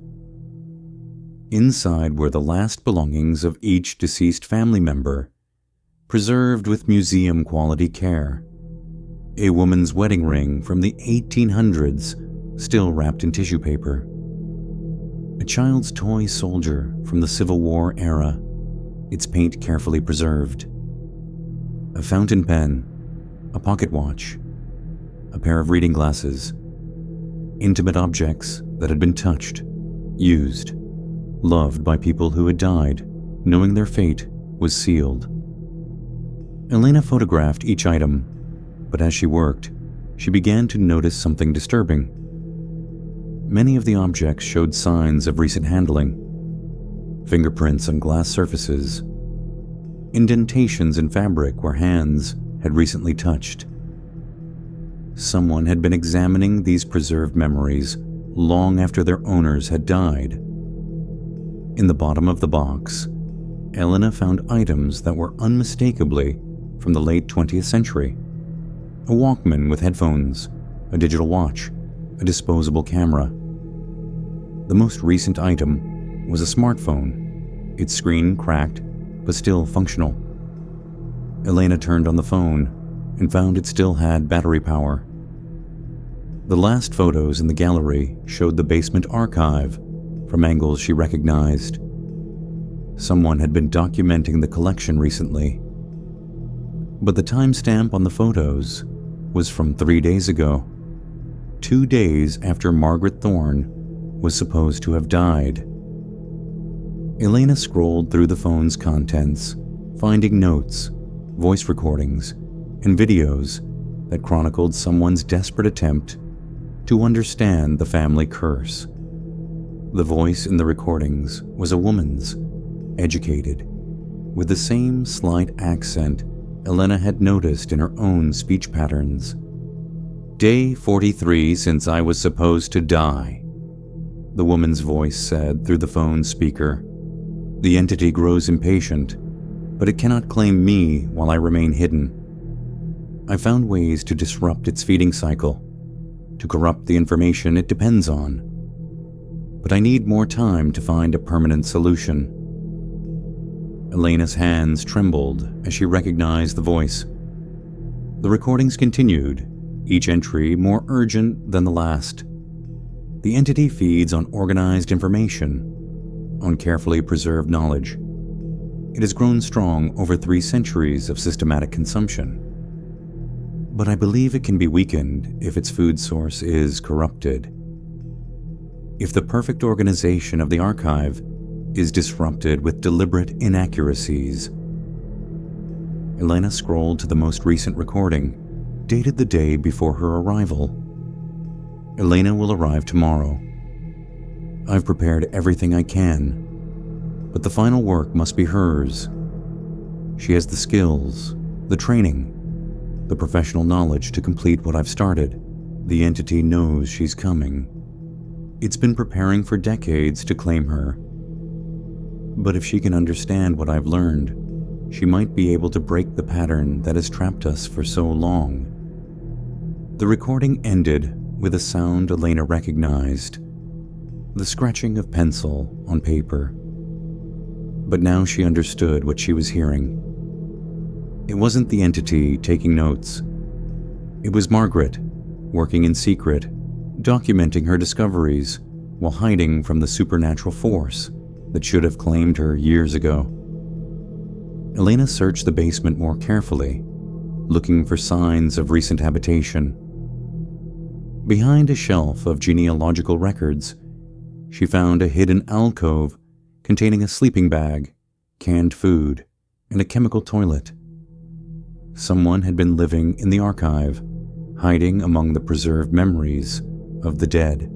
Inside were the last belongings of each deceased family member, preserved with museum-quality care. A woman's wedding ring from the 1800s, still wrapped in tissue paper. A child's toy soldier from the Civil War era, its paint carefully preserved. A fountain pen, a pocket watch, a pair of reading glasses. Intimate objects that had been touched, used, loved by people who had died, knowing their fate was sealed. Elena photographed each item, but as she worked, she began to notice something disturbing. Many of the objects showed signs of recent handling. Fingerprints on glass surfaces, indentations in fabric where hands had recently touched. Someone had been examining these preserved memories long after their owners had died. In the bottom of the box, Elena found items that were unmistakably from the late 20th century. A Walkman with headphones, a digital watch, a disposable camera. The most recent item was a smartphone, its screen cracked but still functional. Elena turned on the phone and found it still had battery power. The last photos in the gallery showed the basement archive from angles she recognized. Someone had been documenting the collection recently. But the timestamp on the photos was from 3 days ago, 2 days after Margaret Thorne was supposed to have died. Elena scrolled through the phone's contents, finding notes, voice recordings, and videos that chronicled someone's desperate attempt to understand the family curse. The voice in the recordings was a woman's, educated, with the same slight accent Elena had noticed in her own speech patterns. "Day 43 since I was supposed to die," the woman's voice said through the phone speaker. The entity grows impatient, but it cannot claim me while I remain hidden. I found ways to disrupt its feeding cycle, to corrupt the information it depends on. But I need more time to find a permanent solution. Elena's hands trembled as she recognized the voice. The recordings continued, each entry more urgent than the last. The entity feeds on organized information, on carefully preserved knowledge. It has grown strong over 3 centuries of systematic consumption. But I believe it can be weakened if its food source is corrupted. If the perfect organization of the archive is disrupted with deliberate inaccuracies. Elena scrolled to the most recent recording, dated the day before her arrival. Elena will arrive tomorrow. I've prepared everything I can, but the final work must be hers. She has the skills, the training, the professional knowledge to complete what I've started. The entity knows she's coming. It's been preparing for decades to claim her. But if she can understand what I've learned, she might be able to break the pattern that has trapped us for so long. The recording ended with a sound Elena recognized, the scratching of pencil on paper. But now she understood what she was hearing. It wasn't the entity taking notes. It was Margaret, working in secret, documenting her discoveries while hiding from the supernatural force that should have claimed her years ago. Elena searched the basement more carefully, looking for signs of recent habitation. Behind a shelf of genealogical records, she found a hidden alcove containing a sleeping bag, canned food, and a chemical toilet. Someone had been living in the archive, hiding among the preserved memories of the dead.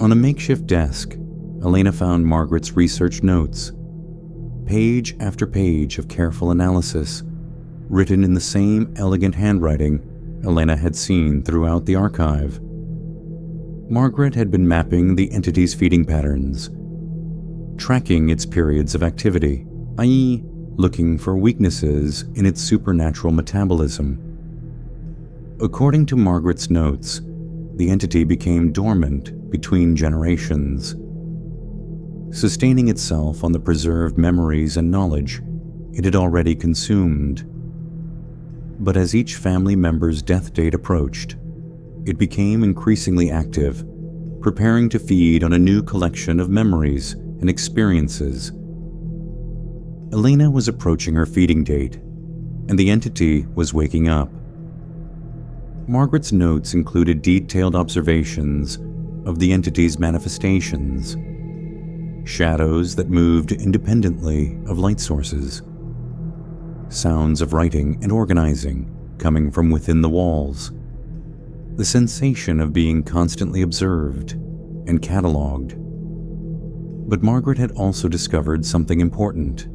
On a makeshift desk, Elena found Margaret's research notes, page after page of careful analysis, written in the same elegant handwriting Elena had seen throughout the archive. Margaret had been mapping the entity's feeding patterns, tracking its periods of activity, i.e., looking for weaknesses in its supernatural metabolism. According to Margaret's notes, the entity became dormant between generations, sustaining itself on the preserved memories and knowledge it had already consumed. But as each family member's death date approached, it became increasingly active, preparing to feed on a new collection of memories and experiences. Elena was approaching her feeding date, and the entity was waking up. Margaret's notes included detailed observations of the entity's manifestations, shadows that moved independently of light sources, sounds of writing and organizing coming from within the walls, the sensation of being constantly observed and cataloged. But Margaret had also discovered something important.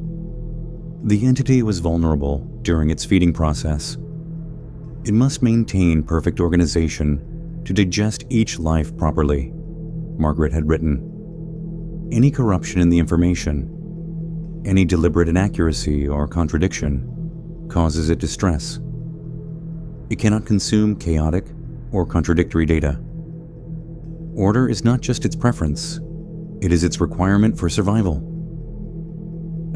The entity was vulnerable during its feeding process. It must maintain perfect organization to digest each life properly, Margaret had written. Any corruption in the information, any deliberate inaccuracy or contradiction, causes it distress. It cannot consume chaotic or contradictory data. Order is not just its preference, it is its requirement for survival.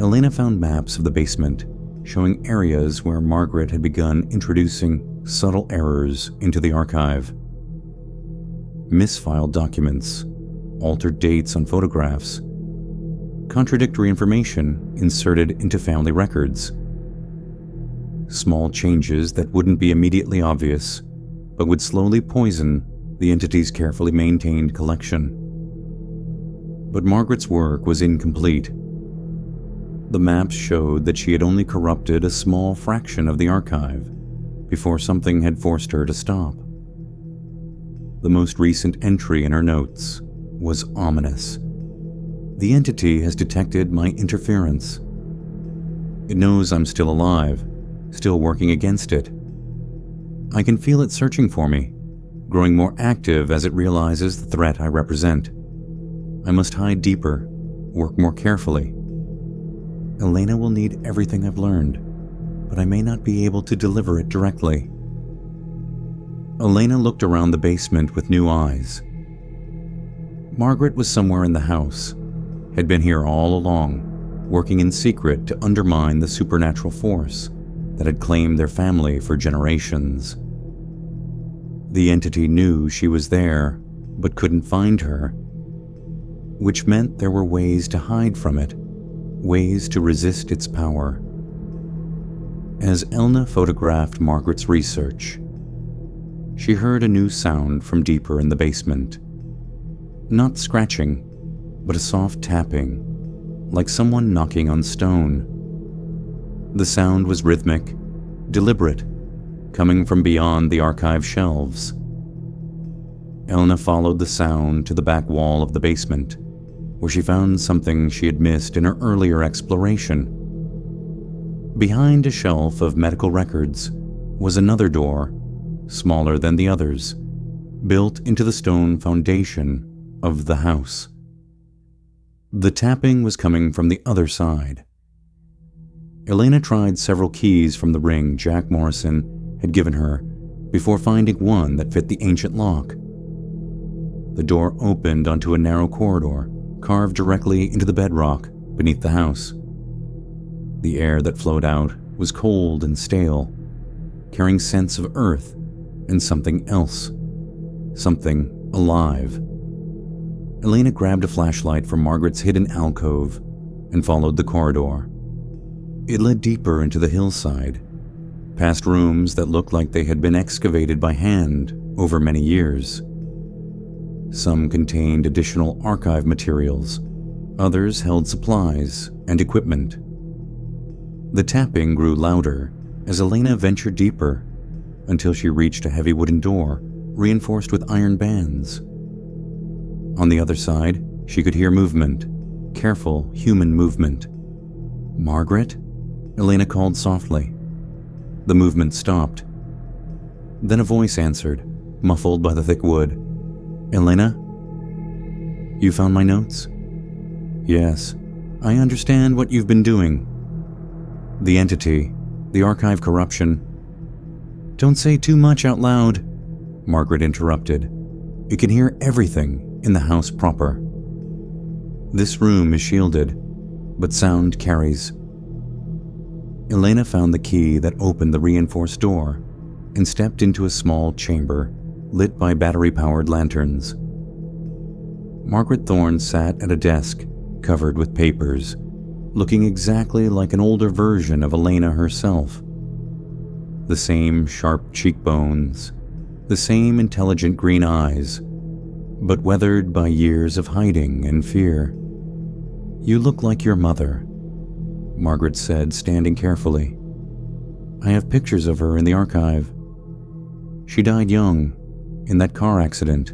Elena found maps of the basement showing areas where Margaret had begun introducing subtle errors into the archive. Misfiled documents, altered dates on photographs, contradictory information inserted into family records. Small changes that wouldn't be immediately obvious, but would slowly poison the entity's carefully maintained collection. But Margaret's work was incomplete. The maps showed that she had only corrupted a small fraction of the archive before something had forced her to stop. The most recent entry in her notes was ominous. The entity has detected my interference. It knows I'm still alive, still working against it. I can feel it searching for me, growing more active as it realizes the threat I represent. I must hide deeper, work more carefully, Elena will need everything I've learned, but I may not be able to deliver it directly. Elena looked around the basement with new eyes. Margaret was somewhere in the house, had been here all along, working in secret to undermine the supernatural force that had claimed their family for generations. The entity knew she was there, but couldn't find her, which meant there were ways to hide from it, ways to resist its power. As Elna photographed Margaret's research, she heard a new sound from deeper in the basement. Not scratching, but a soft tapping, like someone knocking on stone. The sound was rhythmic, deliberate, coming from beyond the archive shelves. Elna followed the sound to the back wall of the basement, where she found something she had missed in her earlier exploration. Behind a shelf of medical records was another door, smaller than the others, built into the stone foundation of the house. The tapping was coming from the other side. Elena tried several keys from the ring Jack Morrison had given her before finding one that fit the ancient lock. The door opened onto a narrow corridor carved directly into the bedrock beneath the house. The air that flowed out was cold and stale, carrying scents of earth and something else, something alive. Elena grabbed a flashlight from Margaret's hidden alcove and followed the corridor. It led deeper into the hillside, past rooms that looked like they had been excavated by hand over many years. Some contained additional archive materials, others held supplies and equipment. The tapping grew louder as Elena ventured deeper until she reached a heavy wooden door reinforced with iron bands. On the other side, she could hear movement, careful human movement. "Margaret?" Elena called softly. The movement stopped. Then a voice answered, muffled by the thick wood. "Elena? You found my notes?" "Yes. I understand what you've been doing." "The entity, the archive corruption." "Don't say too much out loud," Margaret interrupted. "It can hear everything in the house proper. This room is shielded, but sound carries." Elena found the key that opened the reinforced door and stepped into a small chamber lit by battery-powered lanterns. Margaret Thorne sat at a desk covered with papers, looking exactly like an older version of Elena herself. The same sharp cheekbones, the same intelligent green eyes, but weathered by years of hiding and fear. "You look like your mother," Margaret said, standing carefully. "I have pictures of her in the archive. She died young, in that car accident.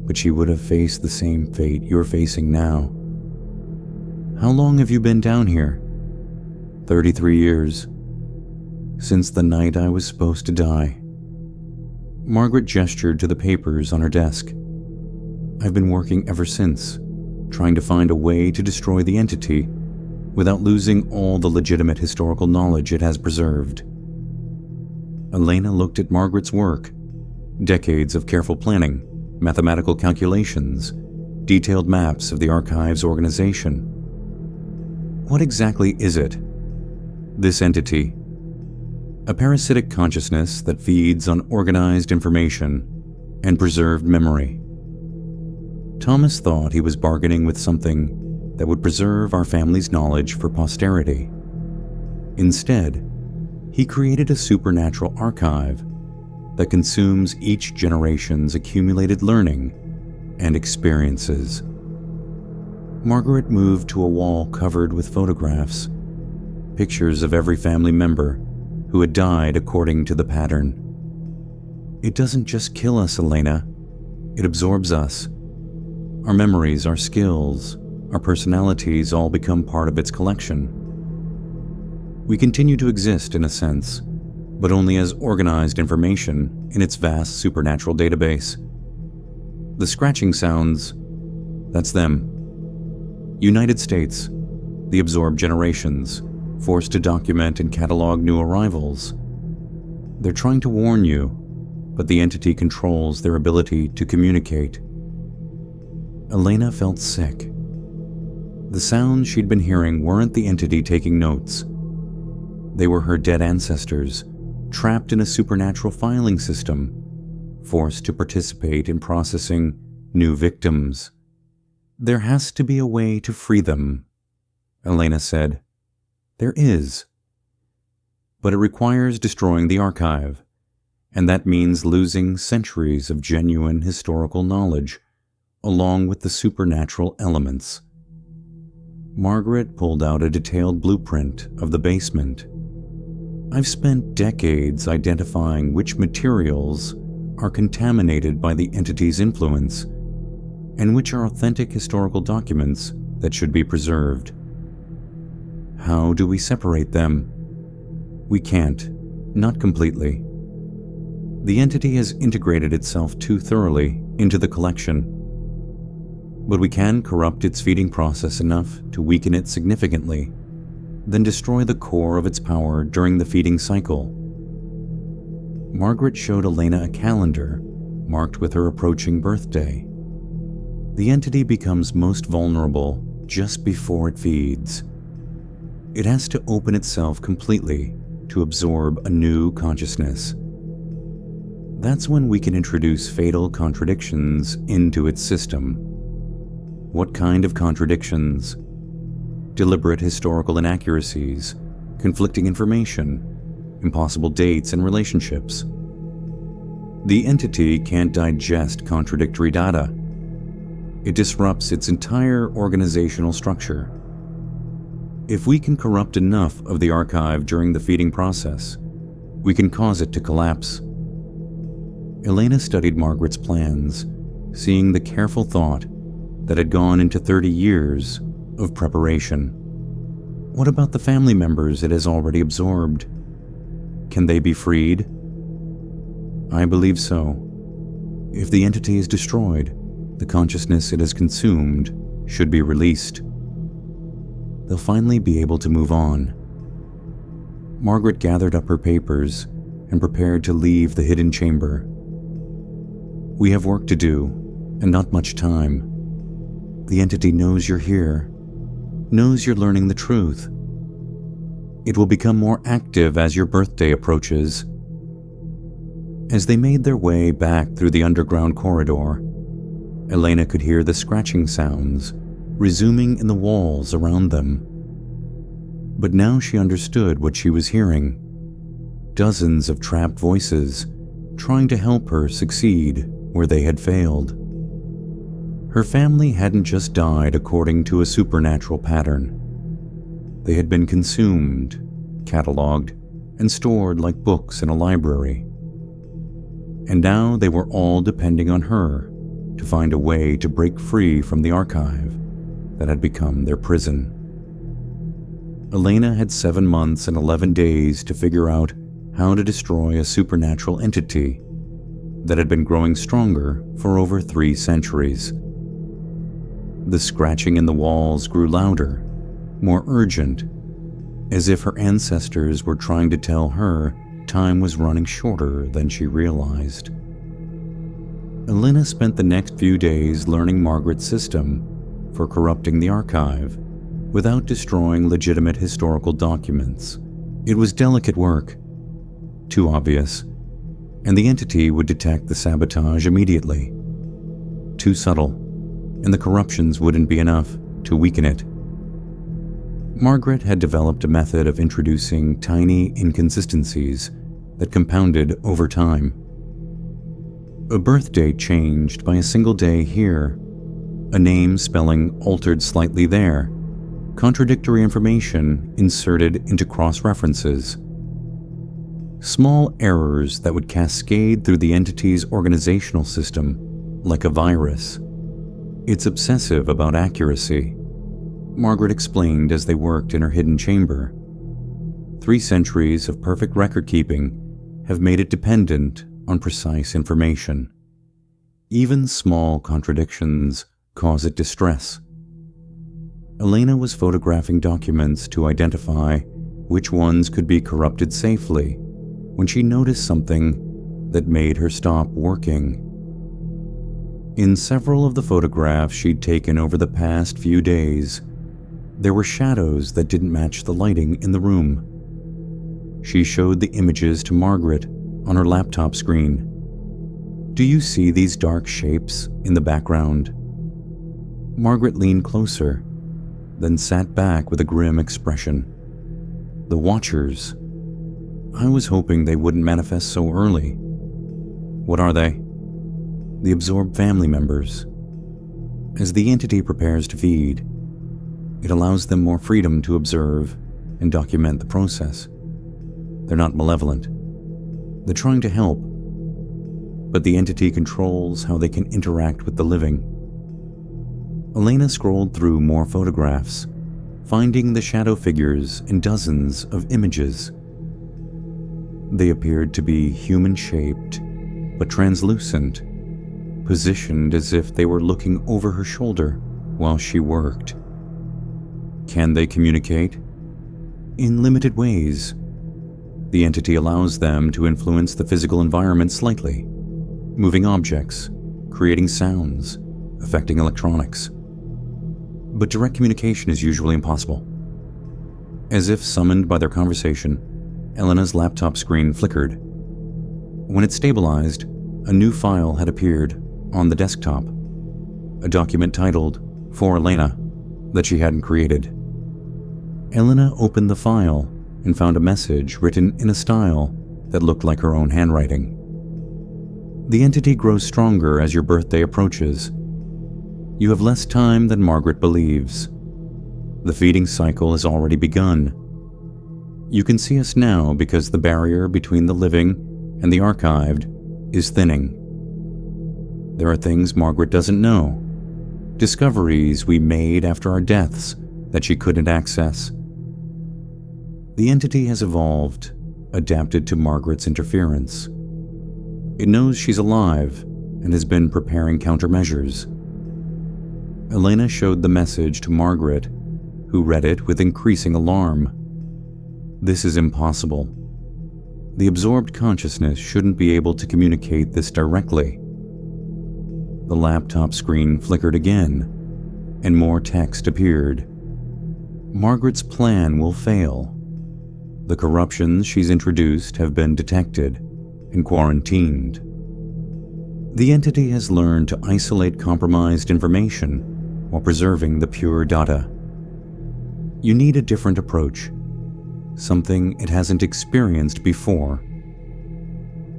But she would have faced the same fate you're facing now." "How long have you been down here?" 33 years. Since the night I was supposed to die." Margaret gestured to the papers on her desk. "I've been working ever since, trying to find a way to destroy the entity without losing all the legitimate historical knowledge it has preserved." Elena looked at Margaret's work. Decades of careful planning, mathematical calculations, detailed maps of the archive's organization. "What exactly is it? This entity?" "A parasitic consciousness that feeds on organized information and preserved memory." Thomas thought he was bargaining with something that would preserve our family's knowledge for posterity. Instead, he created a supernatural archive that consumes each generation's accumulated learning and experiences. Margaret moved to a wall covered with photographs, pictures of every family member who had died according to the pattern. "It doesn't just kill us, Elena. It absorbs us. Our memories, our skills, our personalities all become part of its collection. We continue to exist in a sense, but only as organized information in its vast supernatural database. The scratching sounds, that's them. United States, They absorb generations, forced to document and catalog new arrivals. They're trying to warn you, but the entity controls their ability to communicate. Elena felt sick. The sounds she'd been hearing weren't the entity taking notes. They were her dead ancestors, trapped in a supernatural filing system, forced to participate in processing new victims. There has to be a way to free them, Elena said. There is. But it requires destroying the archive, and that means losing centuries of genuine historical knowledge, along with the supernatural elements. Margaret pulled out a detailed blueprint of the basement. I've spent decades identifying which materials are contaminated by the entity's influence and which are authentic historical documents that should be preserved. How do we separate them? We can't, not completely. The entity has integrated itself too thoroughly into the collection, but we can corrupt its feeding process enough to weaken it significantly, then destroy the core of its power during the feeding cycle. Margaret showed Elena a calendar marked with her approaching birthday. The entity becomes most vulnerable just before it feeds. It has to open itself completely to absorb a new consciousness. That's when we can introduce fatal contradictions into its system. What kind of contradictions? Deliberate historical inaccuracies, conflicting information, impossible dates and relationships. The entity can't digest contradictory data. It disrupts its entire organizational structure. If we can corrupt enough of the archive during the feeding process, we can cause it to collapse. Elena studied Margaret's plans, seeing the careful thought that had gone into 30 years of preparation. What about the family members it has already absorbed? Can they be freed? I believe so. If the entity is destroyed, the consciousness it has consumed should be released. They'll finally be able to move on. Margaret gathered up her papers and prepared to leave the hidden chamber. We have work to do, and not much time. The entity knows you're here, knows you're learning the truth. It will become more active as your birthday approaches. As they made their way back through the underground corridor, Elena could hear the scratching sounds resuming in the walls around them. But now she understood what she was hearing. Dozens of trapped voices trying to help her succeed where they had failed. Her family hadn't just died according to a supernatural pattern. They had been consumed, cataloged, and stored like books in a library. And now they were all depending on her to find a way to break free from the archive that had become their prison. Elena had 7 months and 11 days to figure out how to destroy a supernatural entity that had been growing stronger for over 3 centuries. The scratching in the walls grew louder, more urgent, as if her ancestors were trying to tell her time was running shorter than she realized. Elena spent the next few days learning Margaret's system for corrupting the archive without destroying legitimate historical documents. It was delicate work, too obvious, and the entity would detect the sabotage immediately. Too subtle, and the corruptions wouldn't be enough to weaken it. Margaret had developed a method of introducing tiny inconsistencies that compounded over time. A birth date changed by a single day here, a name spelling altered slightly there, contradictory information inserted into cross-references. Small errors that would cascade through the entity's organizational system like a virus. It's obsessive about accuracy, Margaret explained as they worked in her hidden chamber. 3 centuries of perfect record-keeping have made it dependent on precise information. Even small contradictions cause it distress. Elena was photographing documents to identify which ones could be corrupted safely when she noticed something that made her stop working. In several of the photographs she'd taken over the past few days, there were shadows that didn't match the lighting in the room. She showed the images to Margaret on her laptop screen. "Do you see these dark shapes in the background?" Margaret leaned closer, then sat back with a grim expression. "The Watchers. I was hoping they wouldn't manifest so early." "What are they?" "The absorbed family members. As the entity prepares to feed, it allows them more freedom to observe and document the process. They're not malevolent. They're trying to help, but the entity controls how they can interact with the living." Elena scrolled through more photographs, finding the shadow figures in dozens of images. They appeared to be human-shaped, but translucent, positioned as if they were looking over her shoulder while she worked. "Can they communicate?" "In limited ways. The entity allows them to influence the physical environment slightly, moving objects, creating sounds, affecting electronics. But direct communication is usually impossible." As if summoned by their conversation, Elena's laptop screen flickered. When it stabilized, a new file had appeared on the desktop, a document titled "For Elena" that she hadn't created. Elena opened the file and found a message written in a style that looked like her own handwriting. "The entity grows stronger as your birthday approaches. You have less time than Margaret believes. The feeding cycle has already begun. You can see us now because the barrier between the living and the archived is thinning. There are things Margaret doesn't know, discoveries we made after our deaths that she couldn't access. The entity has evolved, adapted to Margaret's interference. It knows she's alive and has been preparing countermeasures." Elena showed the message to Margaret, who read it with increasing alarm. "This is impossible. The absorbed consciousness shouldn't be able to communicate this directly." The laptop screen flickered again, and more text appeared. "Margaret's plan will fail. The corruptions she's introduced have been detected and quarantined. The entity has learned to isolate compromised information while preserving the pure data. You need a different approach, something it hasn't experienced before."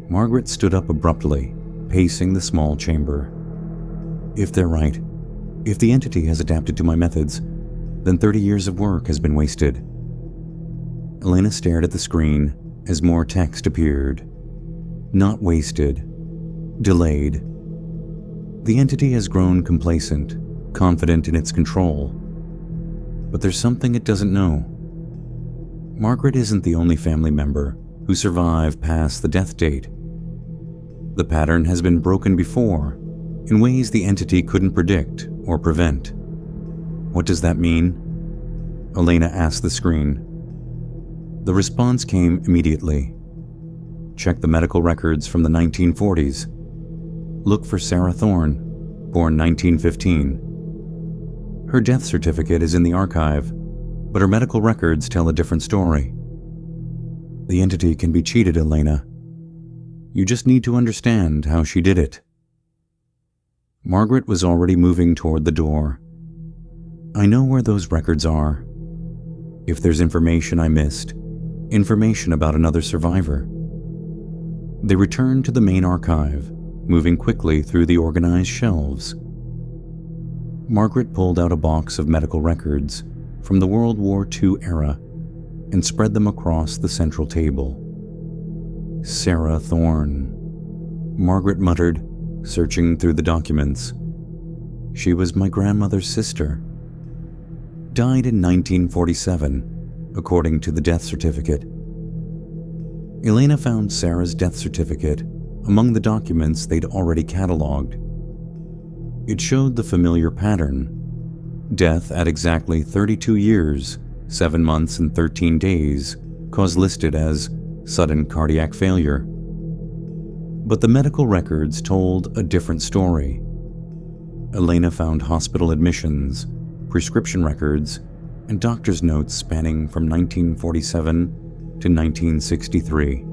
Margaret stood up abruptly, pacing the small chamber. "If they're right, if the entity has adapted to my methods, then 30 years of work has been wasted." Elena stared at the screen as more text appeared. "Not wasted. Delayed. The entity has grown complacent, confident in its control. But there's something it doesn't know. Margaret isn't the only family member who survived past the death date. The pattern has been broken before, in ways the entity couldn't predict or prevent." "What does that mean?" Elena asked the screen. The response came immediately. "Check the medical records from the 1940s. Look for Sarah Thorne, born 1915. Her death certificate is in the archive, but her medical records tell a different story. The entity can be cheated, Elena. You just need to understand how she did it." Margaret was already moving toward the door. "I know where those records are. If there's information I missed, information about another survivor." They returned to the main archive, moving quickly through the organized shelves. Margaret pulled out a box of medical records from the World War II era and spread them across the central table. "Sarah Thorne," Margaret muttered, searching through the documents. "She was my grandmother's sister. Died in 1947, according to the death certificate." Elena found Sarah's death certificate among the documents they'd already cataloged. It showed the familiar pattern: Death at exactly 32 years, 7 months and 13 days, cause listed as sudden cardiac failure. But the medical records told a different story. Elena found hospital admissions, prescription records, and doctor's notes spanning from 1947 to 1963.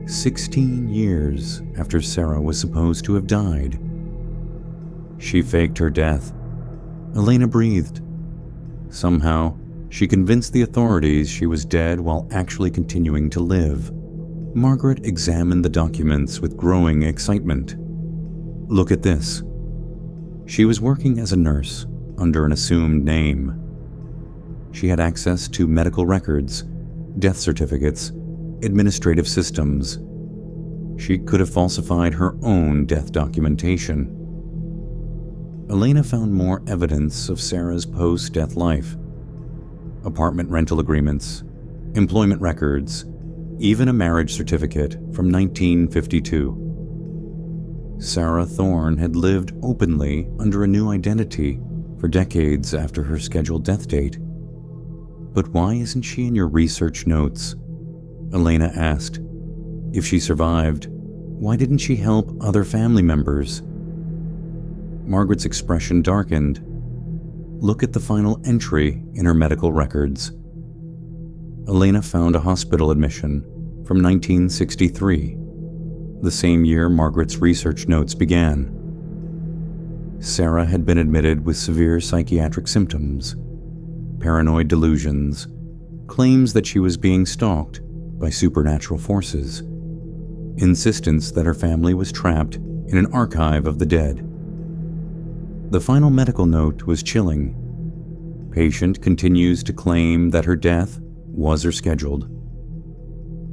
16 years after Sarah was supposed to have died. She faked her death. Elena breathed. Somehow, she convinced the authorities she was dead while actually continuing to live. Margaret examined the documents with growing excitement. Look at this. She was working as a nurse under an assumed name. She had access to medical records, death certificates, administrative systems. She could have falsified her own death documentation. Elena found more evidence of Sarah's post-death life. Apartment rental agreements, employment records, even a marriage certificate from 1952. Sarah Thorne had lived openly under a new identity for decades after her scheduled death date. But why isn't she in your research notes? Elena asked. If she survived, why didn't she help other family members? Margaret's expression darkened. Look at the final entry in her medical records. Elena found a hospital admission from 1963, the same year Margaret's research notes began. Sarah had been admitted with severe psychiatric symptoms, paranoid delusions, claims that she was being stalked by supernatural forces, insistence that her family was trapped in an archive of the dead. The final medical note was chilling. Patient continues to claim that her death was her scheduled,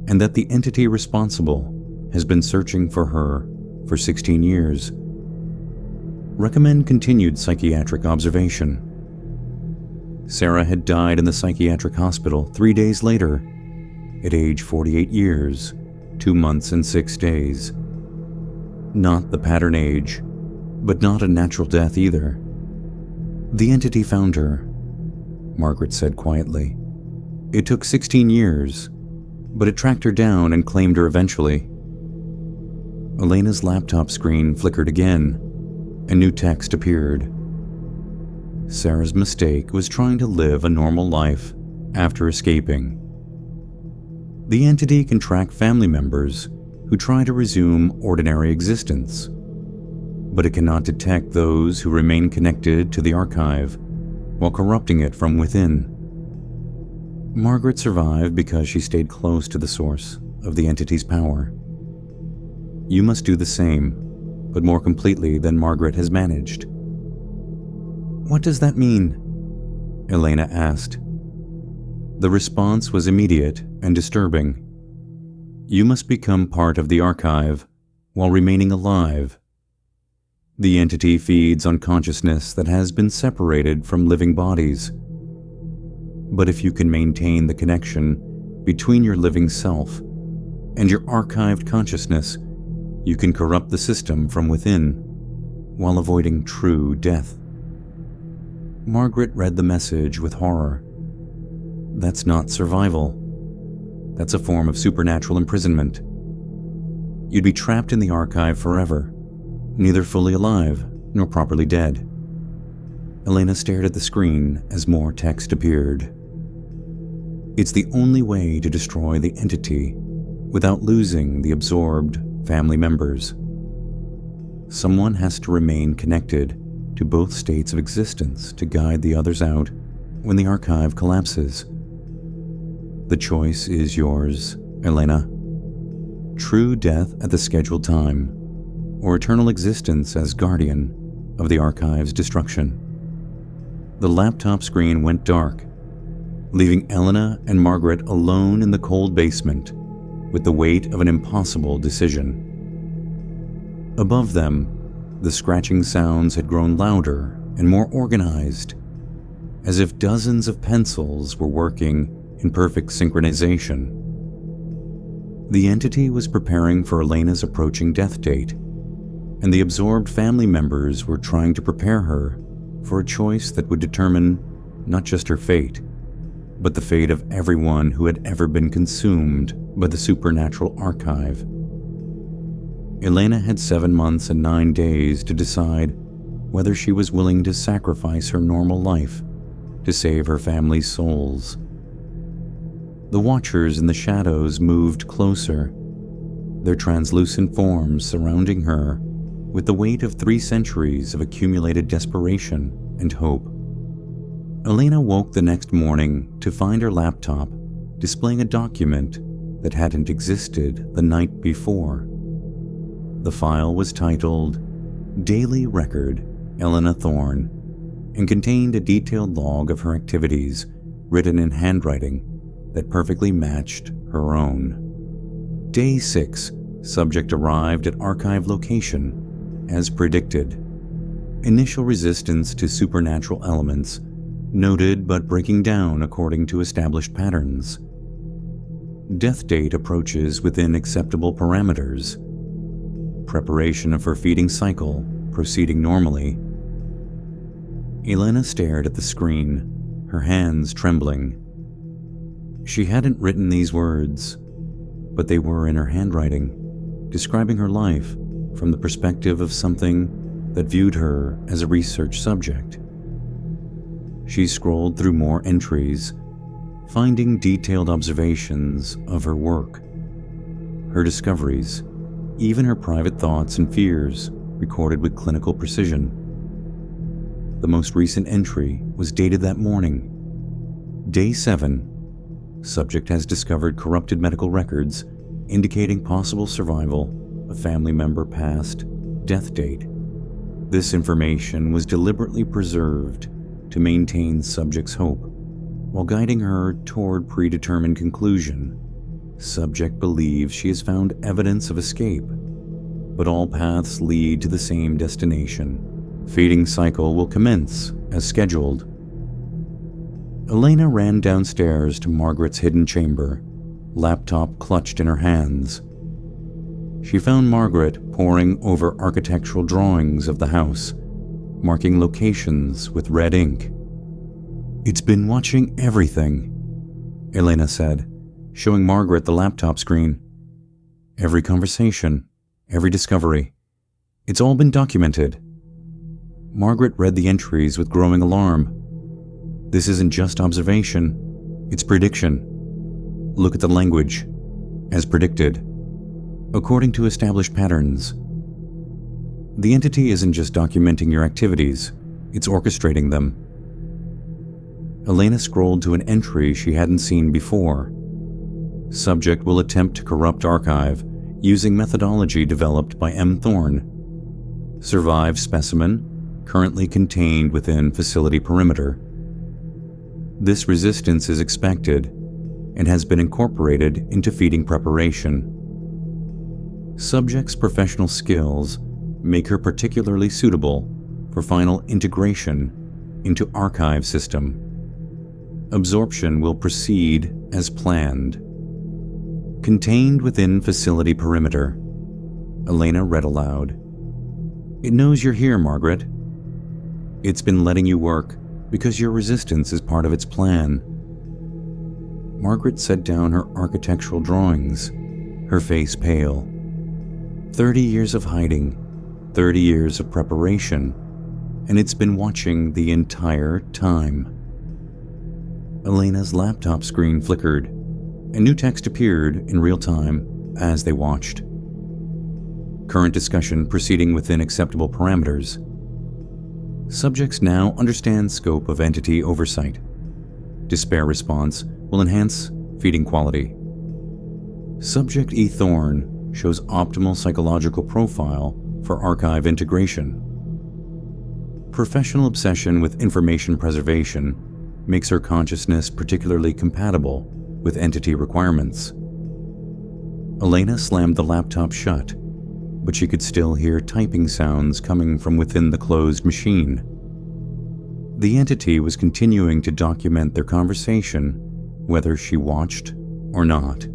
and that the entity responsible has been searching for her for 16 years. Recommend continued psychiatric observation. Sarah had died in the psychiatric hospital 3 days later, at age 48 years, 2 months and 6 days. Not the pattern age, but not a natural death either. The entity found her, Margaret said quietly. It took 16 years, but it tracked her down and claimed her eventually. Elena's laptop screen flickered again. A new text appeared. Sarah's mistake was trying to live a normal life after escaping. The entity can track family members who try to resume ordinary existence, but it cannot detect those who remain connected to the archive while corrupting it from within. Margaret survived because she stayed close to the source of the entity's power. You must do the same, but more completely than Margaret has managed. What does that mean? Elena asked. The response was immediate and disturbing. You must become part of the archive while remaining alive. The entity feeds on consciousness that has been separated from living bodies. But if you can maintain the connection between your living self and your archived consciousness, you can corrupt the system from within while avoiding true death. Margaret read the message with horror. That's not survival. That's a form of supernatural imprisonment. You'd be trapped in the archive forever, neither fully alive nor properly dead. Elena stared at the screen as more text appeared. It's the only way to destroy the entity without losing the absorbed family members. Someone has to remain connected to both states of existence to guide the others out when the archive collapses. The choice is yours, Elena. True death at the scheduled time, or eternal existence as guardian of the archive's destruction. The laptop screen went dark, leaving Elena and Margaret alone in the cold basement with the weight of an impossible decision. Above them, the scratching sounds had grown louder and more organized, as if dozens of pencils were working in perfect synchronization. The entity was preparing for Elena's approaching death date, and the absorbed family members were trying to prepare her for a choice that would determine not just her fate, but the fate of everyone who had ever been consumed by the supernatural archive. Elena had 7 months and 9 days to decide whether she was willing to sacrifice her normal life to save her family's souls. The Watchers in the shadows moved closer, their translucent forms surrounding her with the weight of 3 centuries of accumulated desperation and hope. Elena woke the next morning to find her laptop displaying a document that hadn't existed the night before. The file was titled Daily Record, Elena Thorne, and contained a detailed log of her activities written in handwriting that perfectly matched her own. Day 6, subject arrived at archive location, as predicted. Initial resistance to supernatural elements, noted but breaking down according to established patterns. Death date approaches within acceptable parameters. Preparation of her feeding cycle proceeding normally. Elena stared at the screen, her hands trembling. She hadn't written these words, but they were in her handwriting, describing her life from the perspective of something that viewed her as a research subject. She scrolled through more entries, finding detailed observations of her work, her discoveries, even her private thoughts and fears recorded with clinical precision. The most recent entry was dated that morning. Day 7. Subject has discovered corrupted medical records indicating possible survival of family member past death date. This information was deliberately preserved to maintain subject's hope while guiding her toward predetermined conclusion. Subject believes she has found evidence of escape, but all paths lead to the same destination. Feeding cycle will commence as scheduled. Elena ran downstairs to Margaret's hidden chamber, laptop clutched in her hands. She found Margaret poring over architectural drawings of the house, marking locations with red ink. "It's been watching everything," Elena said, showing Margaret the laptop screen. "Every conversation, every discovery. It's all been documented." Margaret read the entries with growing alarm. "This isn't just observation, it's prediction. Look at the language. As predicted. According to established patterns. The entity isn't just documenting your activities, it's orchestrating them." Elena scrolled to an entry she hadn't seen before. Subject will attempt to corrupt archive using methodology developed by M. Thorne. Survived specimen currently contained within facility perimeter. This resistance is expected and has been incorporated into feeding preparation. Subject's professional skills make her particularly suitable for final integration into archive system. Absorption will proceed as planned. Contained within facility perimeter, Elena read aloud. "It knows you're here, Margaret. It's been letting you work because your resistance is part of its plan." Margaret set down her architectural drawings, her face pale. 30 years of hiding, 30 years of preparation, and it's been watching the entire time. Elena's laptop screen flickered, and new text appeared in real time as they watched. Current discussion proceeding within acceptable parameters. Subjects now understand scope of entity oversight. Despair response will enhance feeding quality. Subject E. Thorne shows optimal psychological profile for archive integration. Professional obsession with information preservation makes her consciousness particularly compatible with entity requirements. Elena slammed the laptop shut, but she could still hear typing sounds coming from within the closed machine. The entity was continuing to document their conversation, whether she watched or not.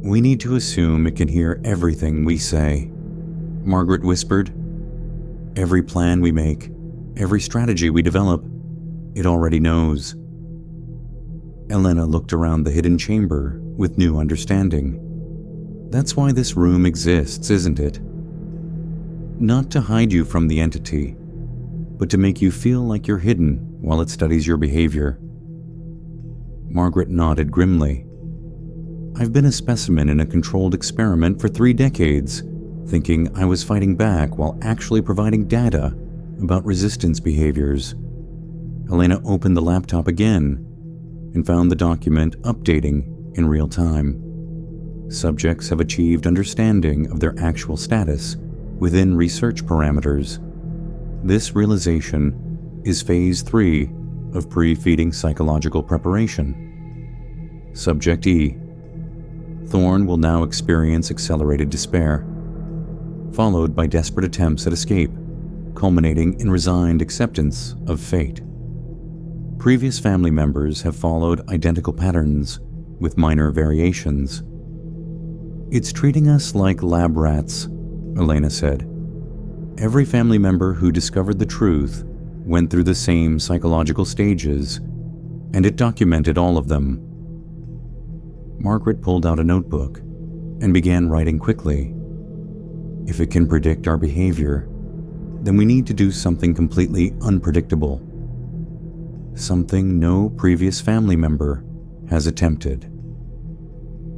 "We need to assume it can hear everything we say," Margaret whispered. "Every plan we make, Every strategy we develop, it already knows. Elena looked around the hidden chamber with new understanding. That's why this room exists, isn't it? Not to hide you from the entity, but to make you feel like you're hidden while it studies your behavior. Margaret nodded grimly. I've been a specimen in a controlled experiment for 3 decades, thinking I was fighting back while actually providing data about resistance behaviors. Elena opened the laptop again and found the document updating in real time. Subjects have achieved understanding of their actual status within research parameters. This realization is phase 3 of pre-feeding psychological preparation. Subject E. Thorn will now experience accelerated despair, followed by desperate attempts at escape, culminating in resigned acceptance of fate. Previous family members have followed identical patterns with minor variations. It's treating us like lab rats, Elena said. Every family member who discovered the truth went through the same psychological stages, and it documented all of them. Margaret pulled out a notebook and began writing quickly. If it can predict our behavior, then we need to do something completely unpredictable. Something no previous family member has attempted.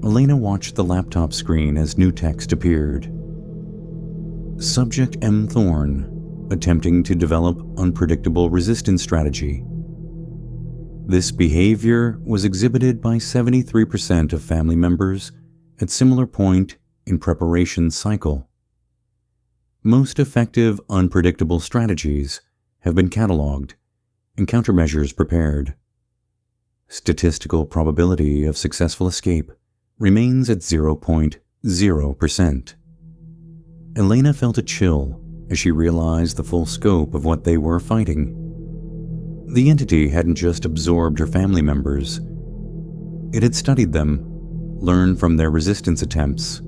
Elena watched the laptop screen as new text appeared. Subject M. Thorn, attempting to develop unpredictable resistance strategy. This behavior was exhibited by 73% of family members at similar point in preparation cycle. Most effective unpredictable strategies have been cataloged and countermeasures prepared. Statistical probability of successful escape remains at 0.0%. Elena felt a chill as she realized the full scope of what they were fighting. The entity hadn't just absorbed her family members. It had studied them, learned from their resistance attempts,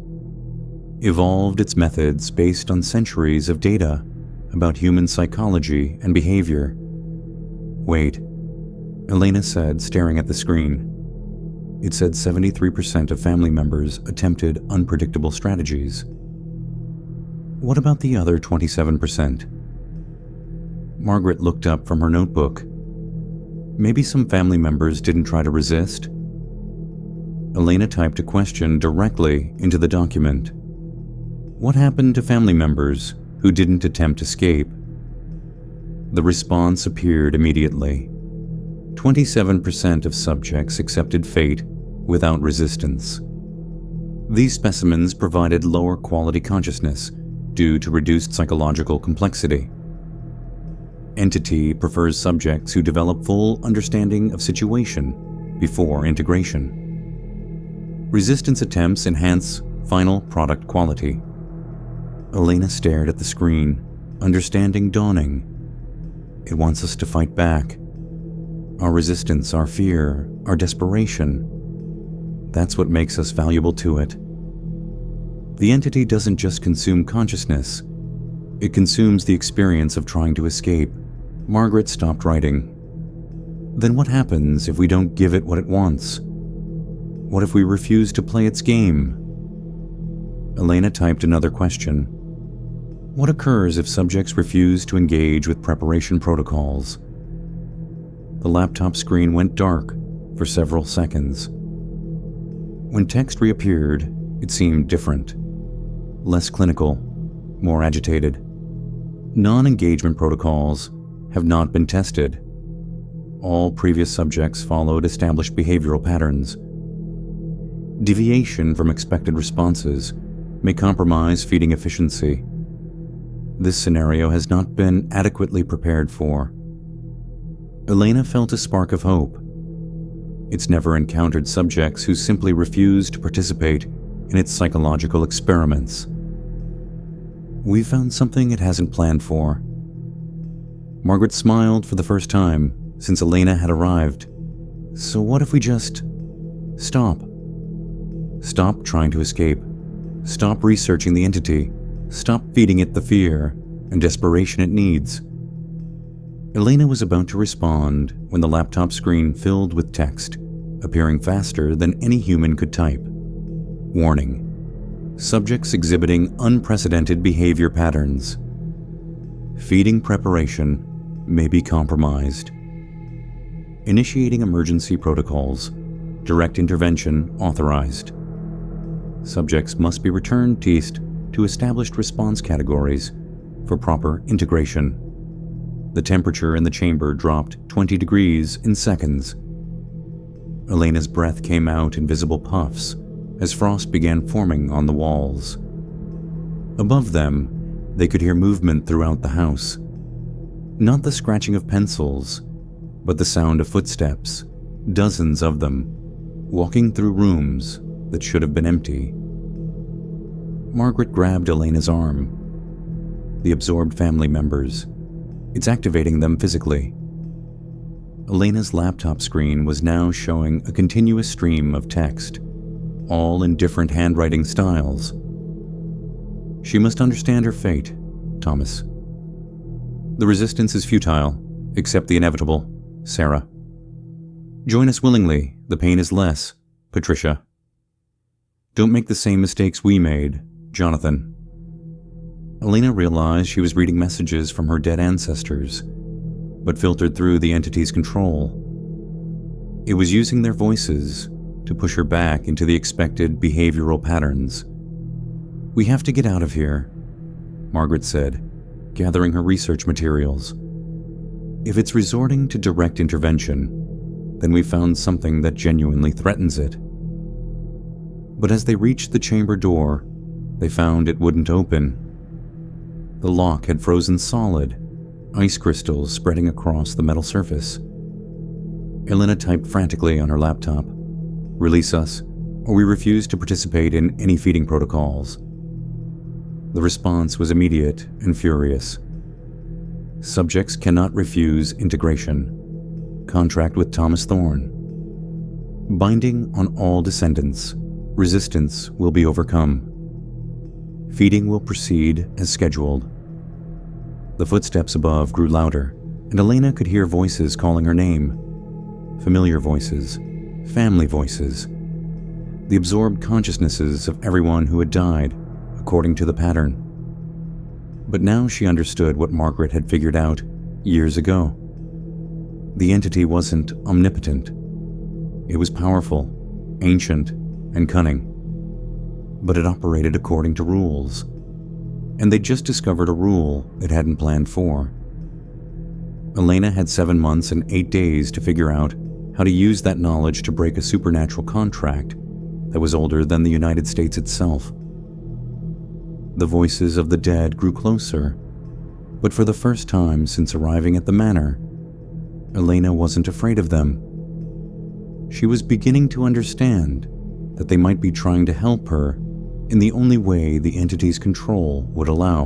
evolved its methods based on centuries of data about human psychology and behavior. Wait, Elena said, staring at the screen. It said 73% of family members attempted unpredictable strategies. What about the other 27%? Margaret looked up from her notebook. Maybe some family members didn't try to resist? Elena typed a question directly into the document. What happened to family members who didn't attempt escape? The response appeared immediately. 27% of subjects accepted fate without resistance. These specimens provided lower quality consciousness due to reduced psychological complexity. Entity prefers subjects who develop full understanding of situation before integration. Resistance attempts enhance final product quality. Elena stared at the screen, understanding dawning. It wants us to fight back. Our resistance, our fear, our desperation. That's what makes us valuable to it. The entity doesn't just consume consciousness. It consumes the experience of trying to escape. Margaret stopped writing. Then what happens if we don't give it what it wants? What if we refuse to play its game? Elena typed another question. What occurs if subjects refuse to engage with preparation protocols? The laptop screen went dark for several seconds. When text reappeared, it seemed different. Less clinical, more agitated. Non-engagement protocols have not been tested. All previous subjects followed established behavioral patterns. Deviation from expected responses may compromise feeding efficiency. This scenario has not been adequately prepared for. Elena felt a spark of hope. It's never encountered subjects who simply refuse to participate in its psychological experiments. We found something it hasn't planned for. Margaret smiled for the first time since Elena had arrived. So what if we just stop? Stop trying to escape. Stop researching the entity. Stop feeding it the fear and desperation it needs. Elena was about to respond when the laptop screen filled with text, appearing faster than any human could type. Warning: subjects exhibiting unprecedented behavior patterns. Feeding preparation may be compromised. Initiating emergency protocols. Direct intervention authorized. Subjects must be returned east to established response categories for proper integration. The temperature in the chamber dropped 20 degrees in seconds. Elena's breath came out in visible puffs as frost began forming on the walls. Above them, they could hear movement throughout the house. Not the scratching of pencils, but the sound of footsteps, dozens of them, walking through rooms that should have been empty. Margaret grabbed Elena's arm. The absorbed family members. It's activating them physically. Elena's laptop screen was now showing a continuous stream of text, all in different handwriting styles. She must understand her fate, Thomas. The resistance is futile. Accept the inevitable, Sarah. Join us willingly. The pain is less, Patricia. Don't make the same mistakes we made, Jonathan. Elena realized she was reading messages from her dead ancestors, but filtered through the entity's control. It was using their voices to push her back into the expected behavioral patterns. We have to get out of here, Margaret said, gathering her research materials. If it's resorting to direct intervention, then we found something that genuinely threatens it. But as they reached the chamber door, they found it wouldn't open. The lock had frozen solid, ice crystals spreading across the metal surface. Elena typed frantically on her laptop. Release us, or we refuse to participate in any feeding protocols. The response was immediate and furious. Subjects cannot refuse integration. Contract with Thomas Thorne. Binding on all descendants. Resistance will be overcome. Feeding will proceed as scheduled. The footsteps above grew louder, and Elena could hear voices calling her name. Familiar voices, family voices, the absorbed consciousnesses of everyone who had died, according to the pattern. But now she understood what Margaret had figured out years ago. The entity wasn't omnipotent. It was powerful, ancient, and cunning. But it operated according to rules, and they'd just discovered a rule it hadn't planned for. Elena had 7 months and 8 days to figure out how to use that knowledge to break a supernatural contract that was older than the United States itself. The voices of the dead grew closer, but for the first time since arriving at the manor, Elena wasn't afraid of them. She was beginning to understand that they might be trying to help her in the only way the entity's control would allow.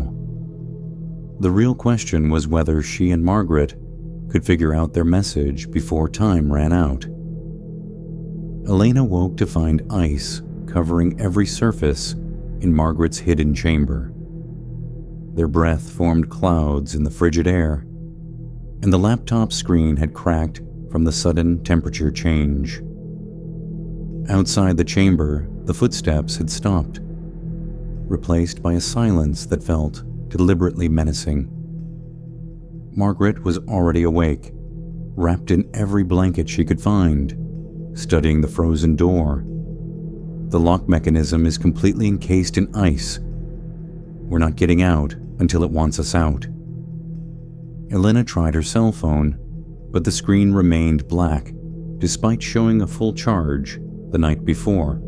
The real question was whether she and Margaret could figure out their message before time ran out. Elena woke to find ice covering every surface in Margaret's hidden chamber. Their breath formed clouds in the frigid air, and the laptop screen had cracked from the sudden temperature change. Outside the chamber, the footsteps had stopped, replaced by a silence that felt deliberately menacing. Margaret was already awake, wrapped in every blanket she could find, studying the frozen door. The lock mechanism is completely encased in ice. We're not getting out until it wants us out. Elena tried her cell phone, but the screen remained black, despite showing a full charge the night before.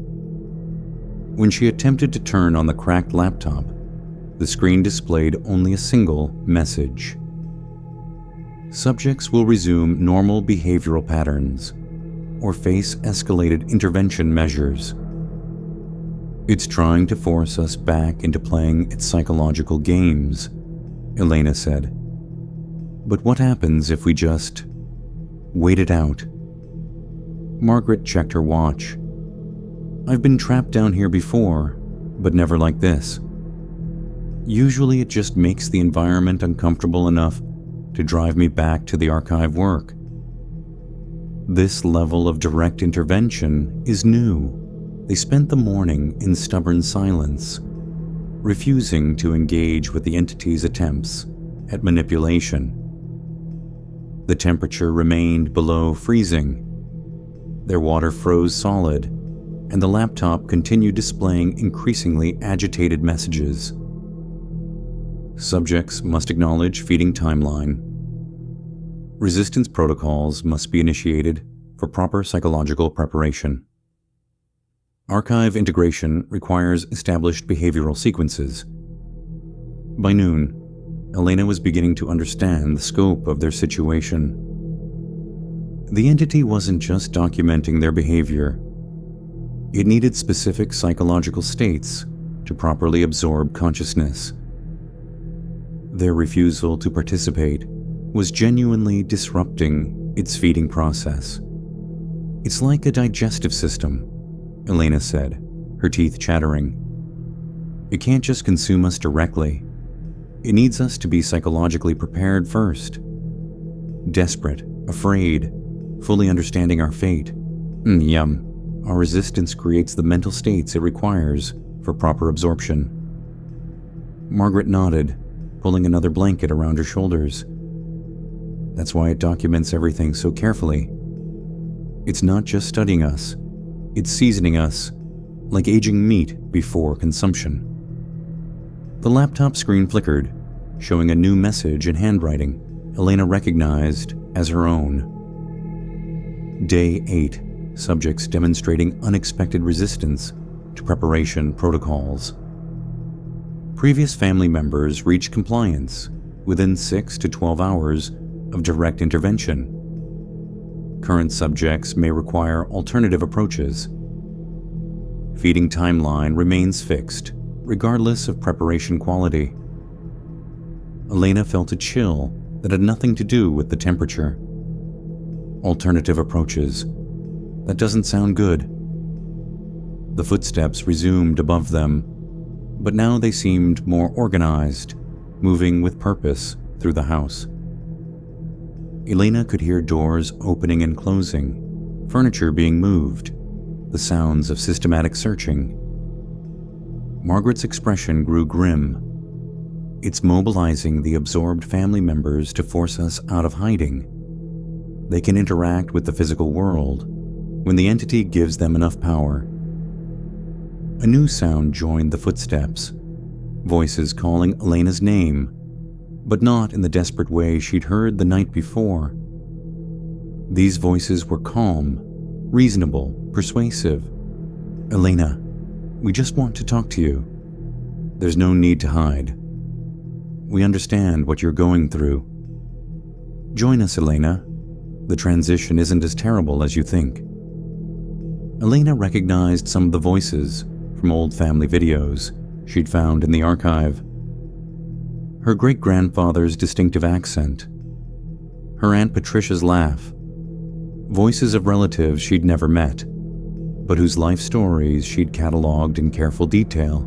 When she attempted to turn on the cracked laptop, the screen displayed only a single message. Subjects will resume normal behavioral patterns or face escalated intervention measures. It's trying to force us back into playing its psychological games, Elena said. But what happens if we just wait it out? Margaret checked her watch. I've been trapped down here before, but never like this. Usually it just makes the environment uncomfortable enough to drive me back to the archive work. This level of direct intervention is new. They spent the morning in stubborn silence, refusing to engage with the entity's attempts at manipulation. The temperature remained below freezing. Their water froze solid, and the laptop continued displaying increasingly agitated messages. Subjects must acknowledge feeding timeline. Resistance protocols must be initiated for proper psychological preparation. Archive integration requires established behavioral sequences. By noon, Elena was beginning to understand the scope of their situation. The entity wasn't just documenting their behavior. It needed specific psychological states to properly absorb consciousness. Their refusal to participate was genuinely disrupting its feeding process. "It's like a digestive system," Elena said, her teeth chattering. "It can't just consume us directly. It needs us to be psychologically prepared first. Desperate, afraid, fully understanding our fate. Yum. Our resistance creates the mental states it requires for proper absorption." Margaret nodded, pulling another blanket around her shoulders. "That's why it documents everything so carefully. It's not just studying us, it's seasoning us like aging meat before consumption." The laptop screen flickered, showing a new message in handwriting Elena recognized as her own. Day 8. Subjects demonstrating unexpected resistance to preparation protocols. Previous family members reached compliance within 6 to 12 hours of direct intervention. Current subjects may require alternative approaches. Feeding timeline remains fixed, regardless of preparation quality. Elena felt a chill that had nothing to do with the temperature. Alternative approaches. That doesn't sound good. The footsteps resumed above them, but now they seemed more organized, moving with purpose through the house. Elena could hear doors opening and closing, furniture being moved, the sounds of systematic searching. Margaret's expression grew grim. "It's mobilizing the absorbed family members to force us out of hiding. They can interact with the physical world when the entity gives them enough power." A new sound joined the footsteps, voices calling Elena's name, but not in the desperate way she'd heard the night before. These voices were calm, reasonable, persuasive. "Elena, we just want to talk to you. There's no need to hide. We understand what you're going through. Join us, Elena. The transition isn't as terrible as you think." Elena recognized some of the voices from old family videos she'd found in the archive. Her great-grandfather's distinctive accent, her Aunt Patricia's laugh, voices of relatives she'd never met, but whose life stories she'd cataloged in careful detail.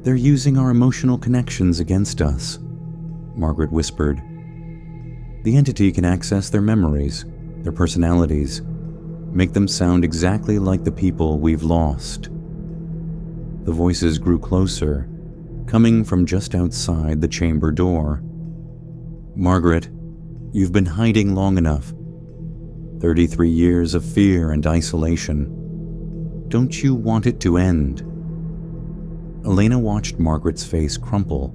"They're using our emotional connections against us," Margaret whispered. "The entity can access their memories, their personalities, make them sound exactly like the people we've lost." The voices grew closer, coming from just outside the chamber door. "Margaret, you've been hiding long enough. 33 years of fear and isolation. Don't you want it to end?" Elena watched Margaret's face crumple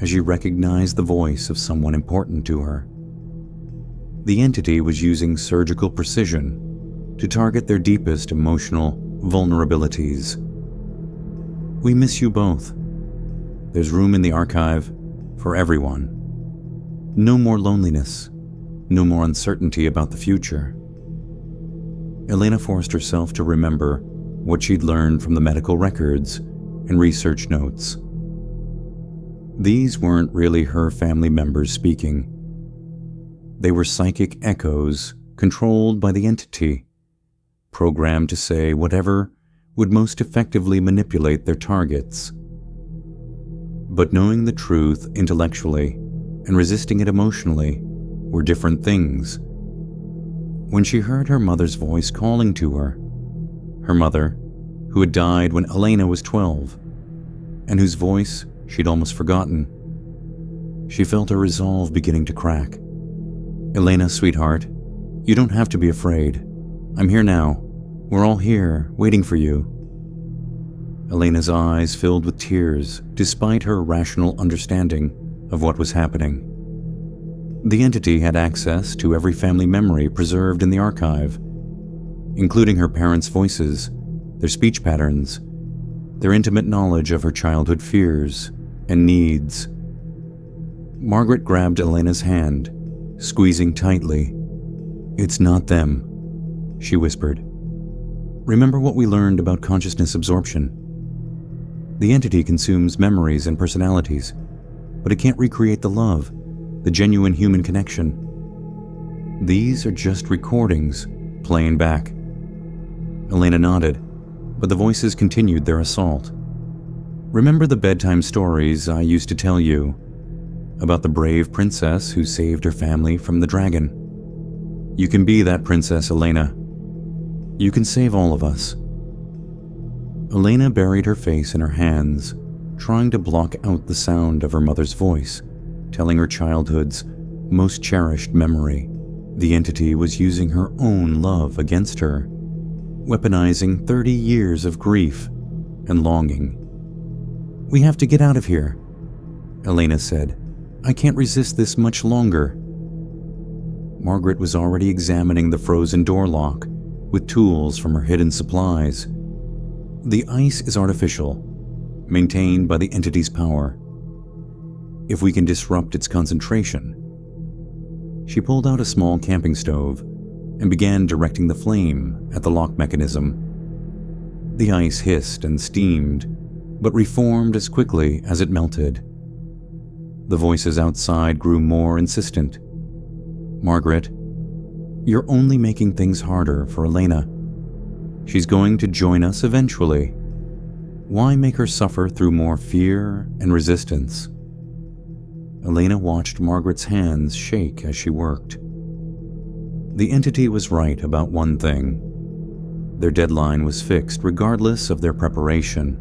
as she recognized the voice of someone important to her. The entity was using surgical precision to target their deepest emotional vulnerabilities. "We miss you both. There's room in the archive for everyone. No more loneliness, no more uncertainty about the future." Elena forced herself to remember what she'd learned from the medical records and research notes. These weren't really her family members speaking. They were psychic echoes controlled by the entity, programmed to say whatever would most effectively manipulate their targets. But knowing the truth intellectually and resisting it emotionally were different things. When she heard her mother's voice calling to her mother, who had died when Elena was 12, and whose voice she'd almost forgotten, she felt her resolve beginning to crack. "Elena, sweetheart, you don't have to be afraid. I'm here now. We're all here, waiting for you." Elena's eyes filled with tears, despite her rational understanding of what was happening. The entity had access to every family memory preserved in the archive, including her parents' voices, their speech patterns, their intimate knowledge of her childhood fears and needs. Margaret grabbed Elena's hand, squeezing tightly. "It's not them," she whispered. "Remember what we learned about consciousness absorption? The entity consumes memories and personalities, but it can't recreate the love, the genuine human connection. These are just recordings, playing back." Elena nodded, but the voices continued their assault. "Remember the bedtime stories I used to tell you about the brave princess who saved her family from the dragon? You can be that princess, Elena. You can save all of us." Elena buried her face in her hands, trying to block out the sound of her mother's voice, telling her childhood's most cherished memory. The entity was using her own love against her, weaponizing 30 years of grief and longing. "We have to get out of here," Elena said. "I can't resist this much longer." Margaret was already examining the frozen door lock with tools from her hidden supplies. The ice is artificial, maintained by the entity's power. If we can disrupt its concentration. She pulled out a small camping stove and began directing the flame at the lock mechanism. The ice hissed and steamed, but reformed as quickly as it melted. The voices outside grew more insistent. "Margaret, you're only making things harder for Elena. She's going to join us eventually. Why make her suffer through more fear and resistance?" Elena watched Margaret's hands shake as she worked. The entity was right about one thing. Their deadline was fixed regardless of their preparation.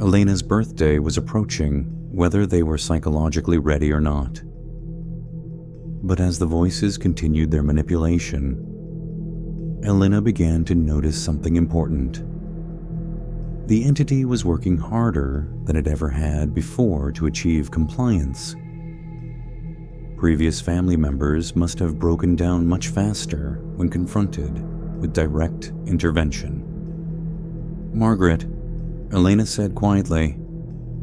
Elena's birthday was approaching, whether they were psychologically ready or not. But as the voices continued their manipulation, Elena began to notice something important. The entity was working harder than it ever had before to achieve compliance. Previous family members must have broken down much faster when confronted with direct intervention. "Margaret," Elena said quietly,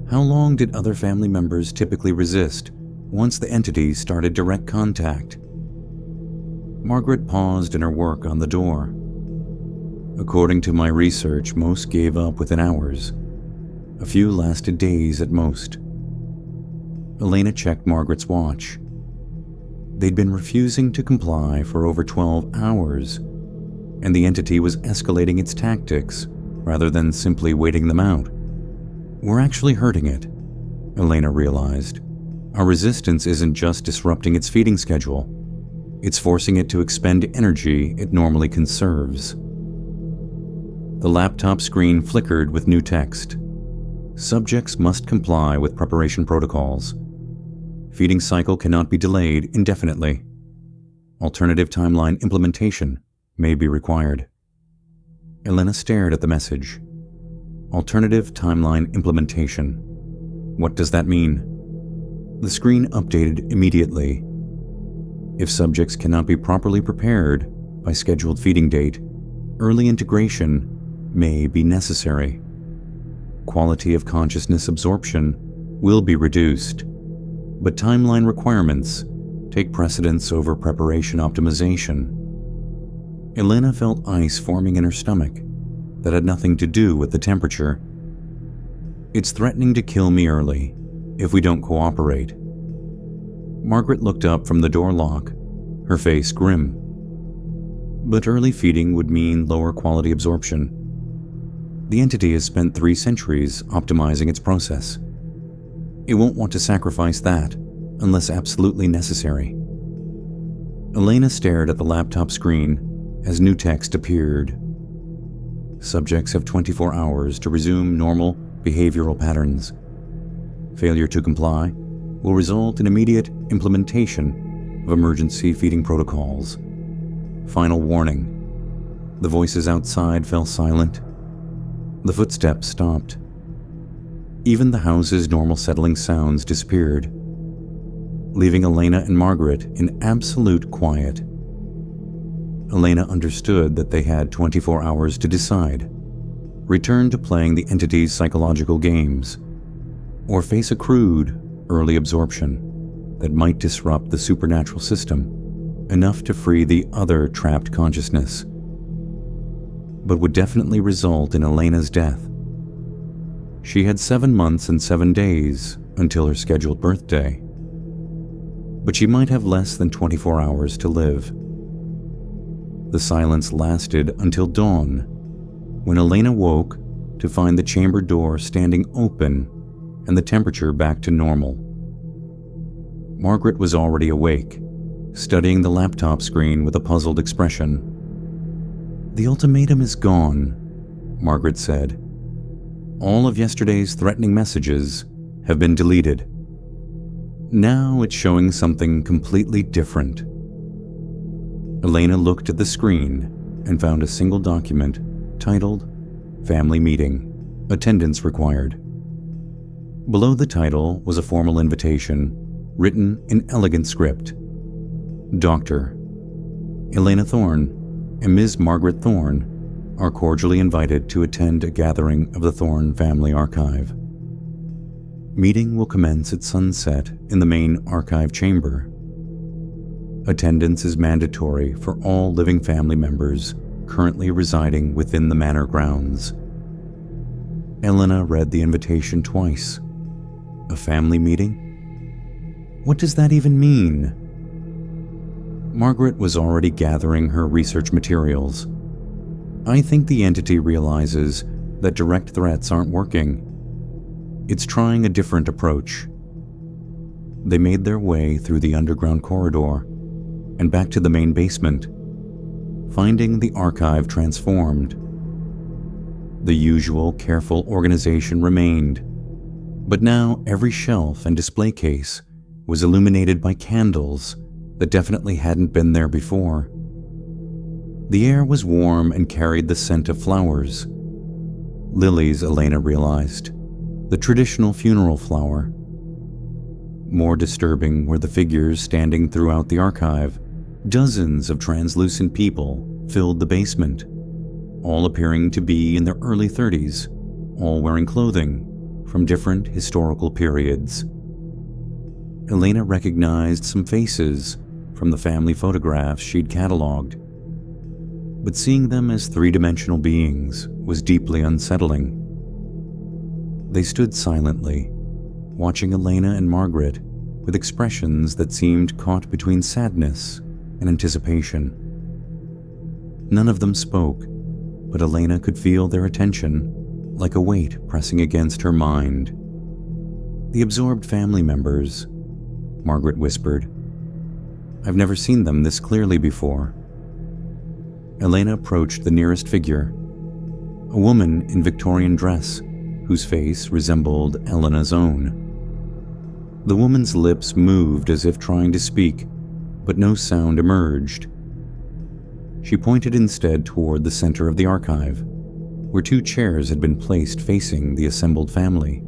"how long did other family members typically resist once the entity started direct contact?" Margaret paused in her work on the door. "According to my research, most gave up within hours. A few lasted days at most." Elena checked Margaret's watch. They'd been refusing to comply for over 12 hours, and the entity was escalating its tactics rather than simply waiting them out. "We're actually hurting it," Elena realized. "Our resistance isn't just disrupting its feeding schedule. It's forcing it to expend energy it normally conserves." The laptop screen flickered with new text. "Subjects must comply with preparation protocols. Feeding cycle cannot be delayed indefinitely. Alternative timeline implementation may be required." Elena stared at the message. Alternative timeline implementation. What does that mean? The screen updated immediately. If subjects cannot be properly prepared by scheduled feeding date, early integration may be necessary. Quality of consciousness absorption will be reduced, but timeline requirements take precedence over preparation optimization. Elena felt ice forming in her stomach that had nothing to do with the temperature. "It's threatening to kill me early if we don't cooperate." Margaret looked up from the door lock, her face grim. But early feeding would mean lower quality absorption. The entity has spent 3 centuries optimizing its process. It won't want to sacrifice that unless absolutely necessary. Elena stared at the laptop screen as new text appeared. Subjects have 24 hours to resume normal behavioral patterns. Failure to comply will result in immediate implementation of emergency feeding protocols. Final warning. The voices outside fell silent. The footsteps stopped. Even the house's normal settling sounds disappeared, leaving Elena and Margaret in absolute quiet. Elena understood that they had 24 hours to decide, return to playing the entity's psychological games, or face a crude, early absorption that might disrupt the supernatural system enough to free the other trapped consciousness, but would definitely result in Elena's death. She had 7 months and 7 days until her scheduled birthday, but she might have less than 24 hours to live. The silence lasted until dawn, when Elena woke to find the chamber door standing open and the temperature back to normal. Margaret was already awake, studying the laptop screen with a puzzled expression. "The ultimatum is gone," Margaret said. "All of yesterday's threatening messages have been deleted. Now it's showing something completely different." Elena looked at the screen and found a single document titled Family Meeting, Attendance Required. Below the title was a formal invitation written in elegant script. Dr. Elena Thorne and Ms. Margaret Thorne are cordially invited to attend a gathering of the Thorne Family Archive. Meeting will commence at sunset in the main archive chamber. Attendance is mandatory for all living family members currently residing within the manor grounds. Elena read the invitation twice. A family meeting? What does that even mean? Margaret was already gathering her research materials. "I think the entity realizes that direct threats aren't working. It's trying a different approach." They made their way through the underground corridor and back to the main basement, finding the archive transformed. The usual careful organization remained, but now every shelf and display case was illuminated by candles that definitely hadn't been there before. The air was warm and carried the scent of flowers. Lilies, Elena realized, the traditional funeral flower. More disturbing were the figures standing throughout the archive. Dozens of translucent people filled the basement, all appearing to be in their early 30s, all wearing clothing from different historical periods. Elena recognized some faces from the family photographs she'd cataloged, but seeing them as three-dimensional beings was deeply unsettling. They stood silently, watching Elena and Margaret with expressions that seemed caught between sadness and anticipation. None of them spoke, but Elena could feel their attention like a weight pressing against her mind. "The absorbed family members," Margaret whispered. "I've never seen them this clearly before." Elena approached the nearest figure, a woman in Victorian dress whose face resembled Elena's own. The woman's lips moved as if trying to speak, but no sound emerged. She pointed instead toward the center of the archive, where 2 chairs had been placed facing the assembled family.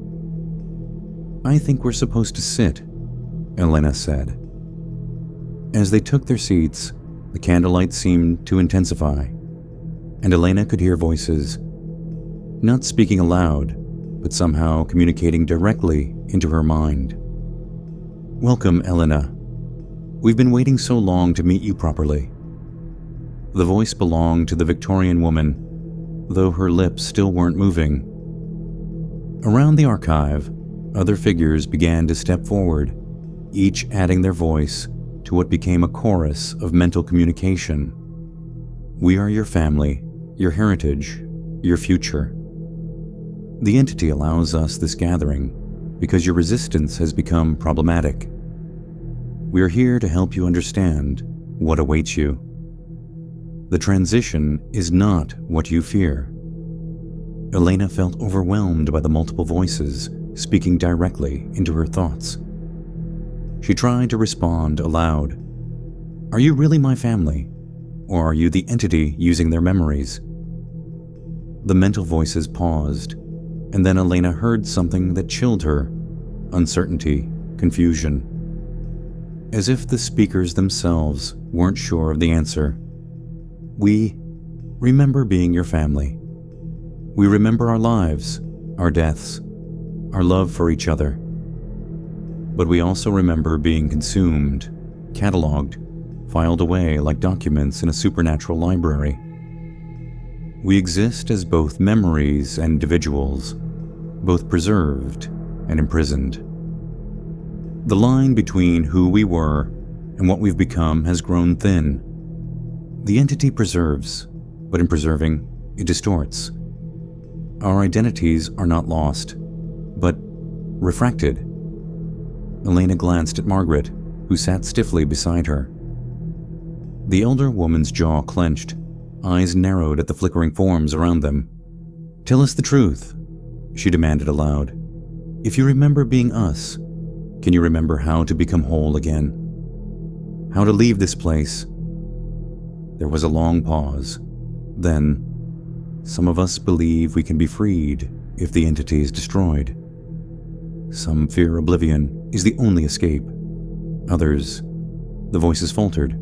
"I think we're supposed to sit," Elena said. As they took their seats, the candlelight seemed to intensify, and Elena could hear voices, not speaking aloud, but somehow communicating directly into her mind. "Welcome, Elena. We've been waiting so long to meet you properly." The voice belonged to the Victorian woman, though her lips still weren't moving. Around the archive, other figures began to step forward, each adding their voice to what became a chorus of mental communication. "We are your family, your heritage, your future. The entity allows us this gathering because your resistance has become problematic. We are here to help you understand what awaits you. The transition is not what you fear. Elena felt overwhelmed by the multiple voices speaking directly into her thoughts. She tried to respond aloud. Are you really my family? Or are you the entity using their memories? The mental voices paused, and then Elena heard something that chilled her. Uncertainty, confusion. As if the speakers themselves weren't sure of the answer. We remember being your family. We remember our lives, our deaths, our love for each other. But we also remember being consumed, cataloged, filed away like documents in a supernatural library. We exist as both memories and individuals, both preserved and imprisoned. The line between who we were and what we've become has grown thin. The entity preserves, but in preserving, it distorts. Our identities are not lost, but refracted. Elena glanced at Margaret, who sat stiffly beside her. The elder woman's jaw clenched, eyes narrowed at the flickering forms around them. Tell us the truth, she demanded aloud. If you remember being us, can you remember how to become whole again? How to leave this place? There was a long pause. Then, some of us believe we can be freed if the entity is destroyed. Some fear oblivion is the only escape. Others, the voices faltered.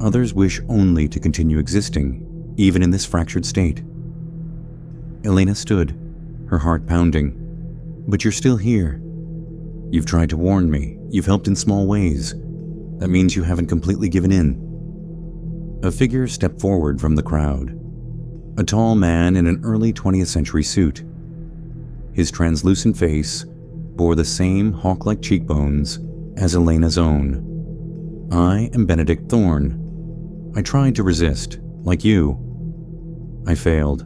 Others wish only to continue existing, even in this fractured state. Elena stood, her heart pounding. But you're still here. You've tried to warn me. You've helped in small ways. That means you haven't completely given in. A figure stepped forward from the crowd. A tall man in an early 20th century suit. His translucent face bore the same hawk-like cheekbones as Elena's own. I am Benedict Thorne. I tried to resist, like you. I failed.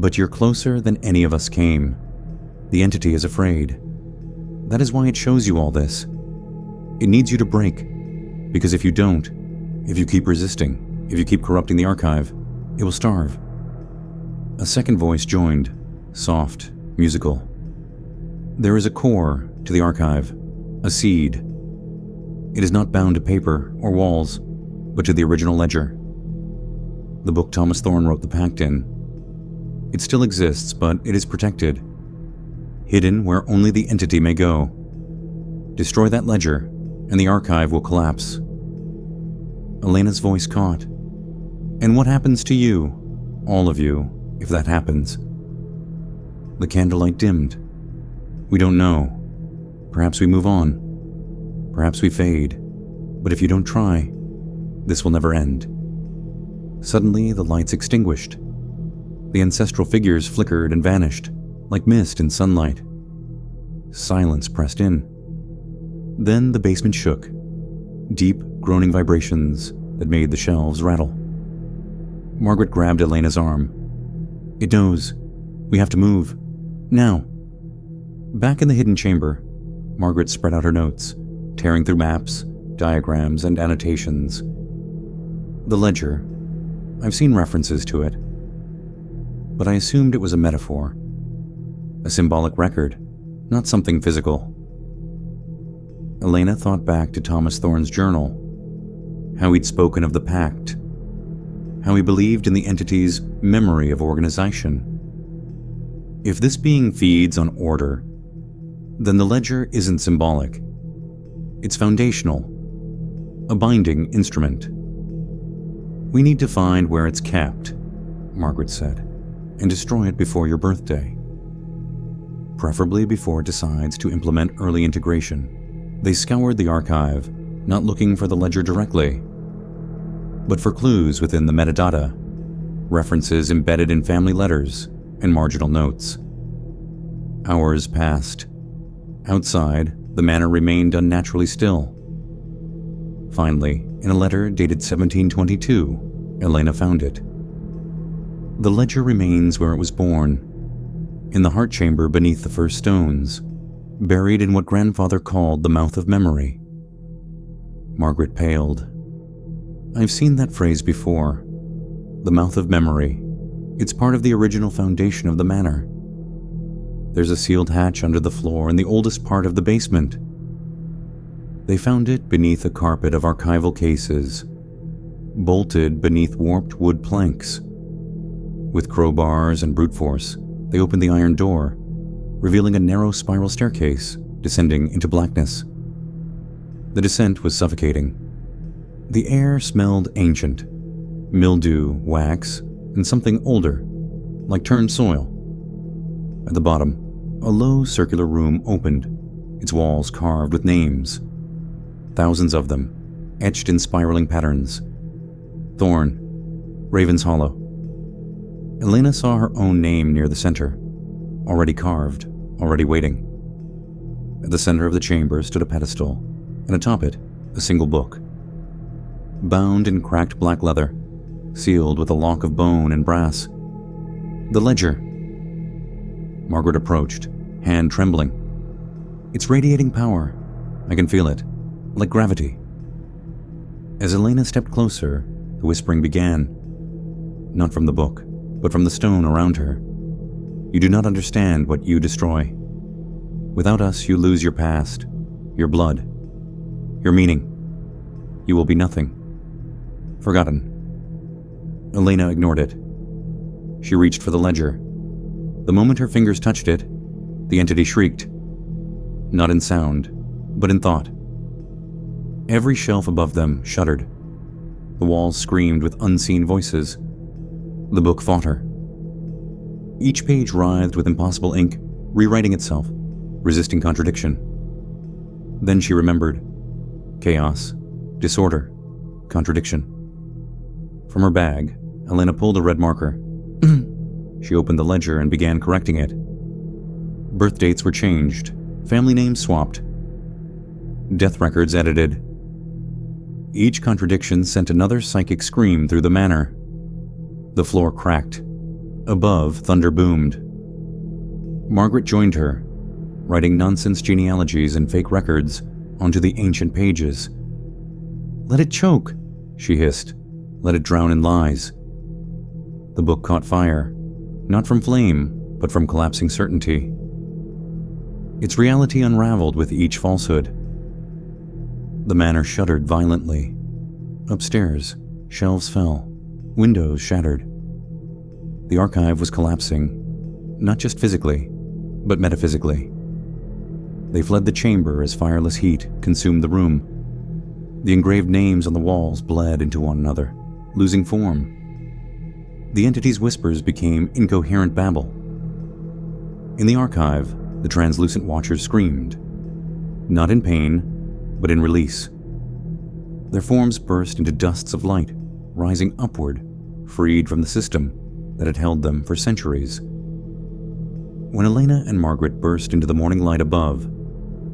But you're closer than any of us came. The entity is afraid. That is why it shows you all this. It needs you to break. Because if you don't, if you keep resisting, if you keep corrupting the archive, it will starve. A second voice joined, soft, musical. There is a core to the archive, a seed. It is not bound to paper or walls, but to the original ledger. The book Thomas Thorne wrote the pact in. It still exists, but it is protected. Hidden where only the entity may go. Destroy that ledger, and the archive will collapse. Elena's voice caught. And what happens to you, all of you, if that happens? The candlelight dimmed. We don't know. Perhaps we move on. Perhaps we fade. But if you don't try, this will never end. Suddenly, the lights extinguished. The ancestral figures flickered and vanished, like mist in sunlight. Silence pressed in. Then the basement shook. Deep, groaning vibrations that made the shelves rattle. Margaret grabbed Elena's arm. It knows. We have to move. Now. Back in the hidden chamber, Margaret spread out her notes, tearing through maps, diagrams, and annotations. The ledger. I've seen references to it. But I assumed it was a metaphor. A symbolic record, not something physical. Elena thought back to Thomas Thorne's journal. How he'd spoken of the pact. How he believed in the entity's memory of organization. If this being feeds on order, then the ledger isn't symbolic. It's foundational, a binding instrument. We need to find where it's kept, Margaret said, and destroy it before your birthday. Preferably before it decides to implement early integration. They scoured the archive, not looking for the ledger directly, but for clues within the metadata, references embedded in family letters and marginal notes. Hours passed. Outside, the manor remained unnaturally still. Finally, in a letter dated 1722, Elena found it. The ledger remains where it was born, in the heart chamber beneath the first stones, buried in what grandfather called the mouth of memory. Margaret paled. I've seen that phrase before. The mouth of memory. It's part of the original foundation of the manor. There's a sealed hatch under the floor in the oldest part of the basement. They found it beneath a carpet of archival cases, bolted beneath warped wood planks. With crowbars and brute force, they opened the iron door, revealing a narrow spiral staircase descending into blackness. The descent was suffocating. The air smelled ancient, mildew, wax, and something older, like turned soil. At the bottom, a low circular room opened, its walls carved with names. Thousands of them, etched in spiraling patterns. Thorn, Raven's Hollow. Elena saw her own name near the center, already carved, already waiting. At the center of the chamber stood a pedestal, and atop it, a single book. Bound in cracked black leather, sealed with a lock of bone and brass. The ledger. Margaret approached, hand trembling. It's radiating power. I can feel it, like gravity. As Elena stepped closer, the whispering began. Not from the book, but from the stone around her. You do not understand what you destroy. Without us, you lose your past, your blood, your meaning. You will be nothing. Forgotten. Elena ignored it. She reached for the ledger. The moment her fingers touched it, the entity shrieked. Not in sound, but in thought. Every shelf above them shuddered. The walls screamed with unseen voices. The book fought her. Each page writhed with impossible ink, rewriting itself, resisting contradiction. Then she remembered. Chaos, disorder, contradiction. From her bag, Elena pulled a red marker. She opened the ledger and began correcting it. Birth dates were changed, family names swapped, death records edited. Each contradiction sent another psychic scream through the manor. The floor cracked. Above, thunder boomed. Margaret joined her, writing nonsense genealogies and fake records onto the ancient pages. Let it choke, she hissed. Let it drown in lies. The book caught fire, not from flame, but from collapsing certainty. Its reality unraveled with each falsehood. The manor shuddered violently. Upstairs, shelves fell, windows shattered. The archive was collapsing, not just physically, but metaphysically. They fled the chamber as fireless heat consumed the room. The engraved names on the walls bled into one another, losing form. The entity's whispers became incoherent babble. In the archive, the translucent watchers screamed, not in pain, but in release. Their forms burst into dusts of light, rising upward, freed from the system that had held them for centuries. When Elena and Margaret burst into the morning light above,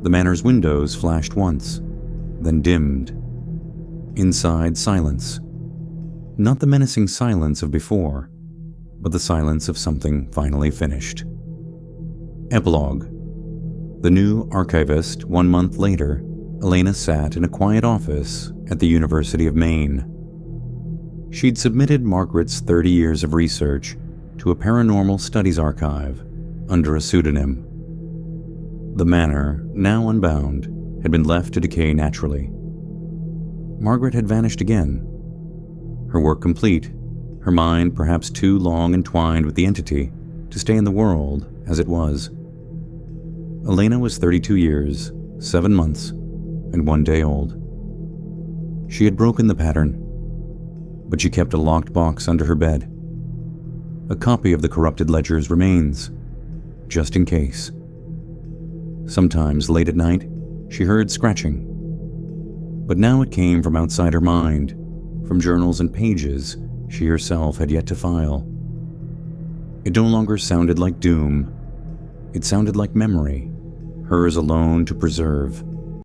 the manor's windows flashed once, then dimmed. Inside, silence. Not the menacing silence of before, but the silence of something finally finished. Epilogue. The new archivist, 1 month later, Elena sat in a quiet office at the University of Maine. She'd submitted Margaret's 30 years of research to a paranormal studies archive under a pseudonym. The manor, now unbound, had been left to decay naturally. Margaret had vanished again. Her work complete, her mind perhaps too long entwined with the entity to stay in the world as it was. Elena was 32 years, 7 months, and 1 day old. She had broken the pattern, but she kept a locked box under her bed. A copy of the corrupted ledger's remains, just in case. Sometimes, late at night, she heard scratching. But now it came from outside her mind, from journals and pages she herself had yet to file. It no longer sounded like doom. It sounded like memory, hers alone to preserve.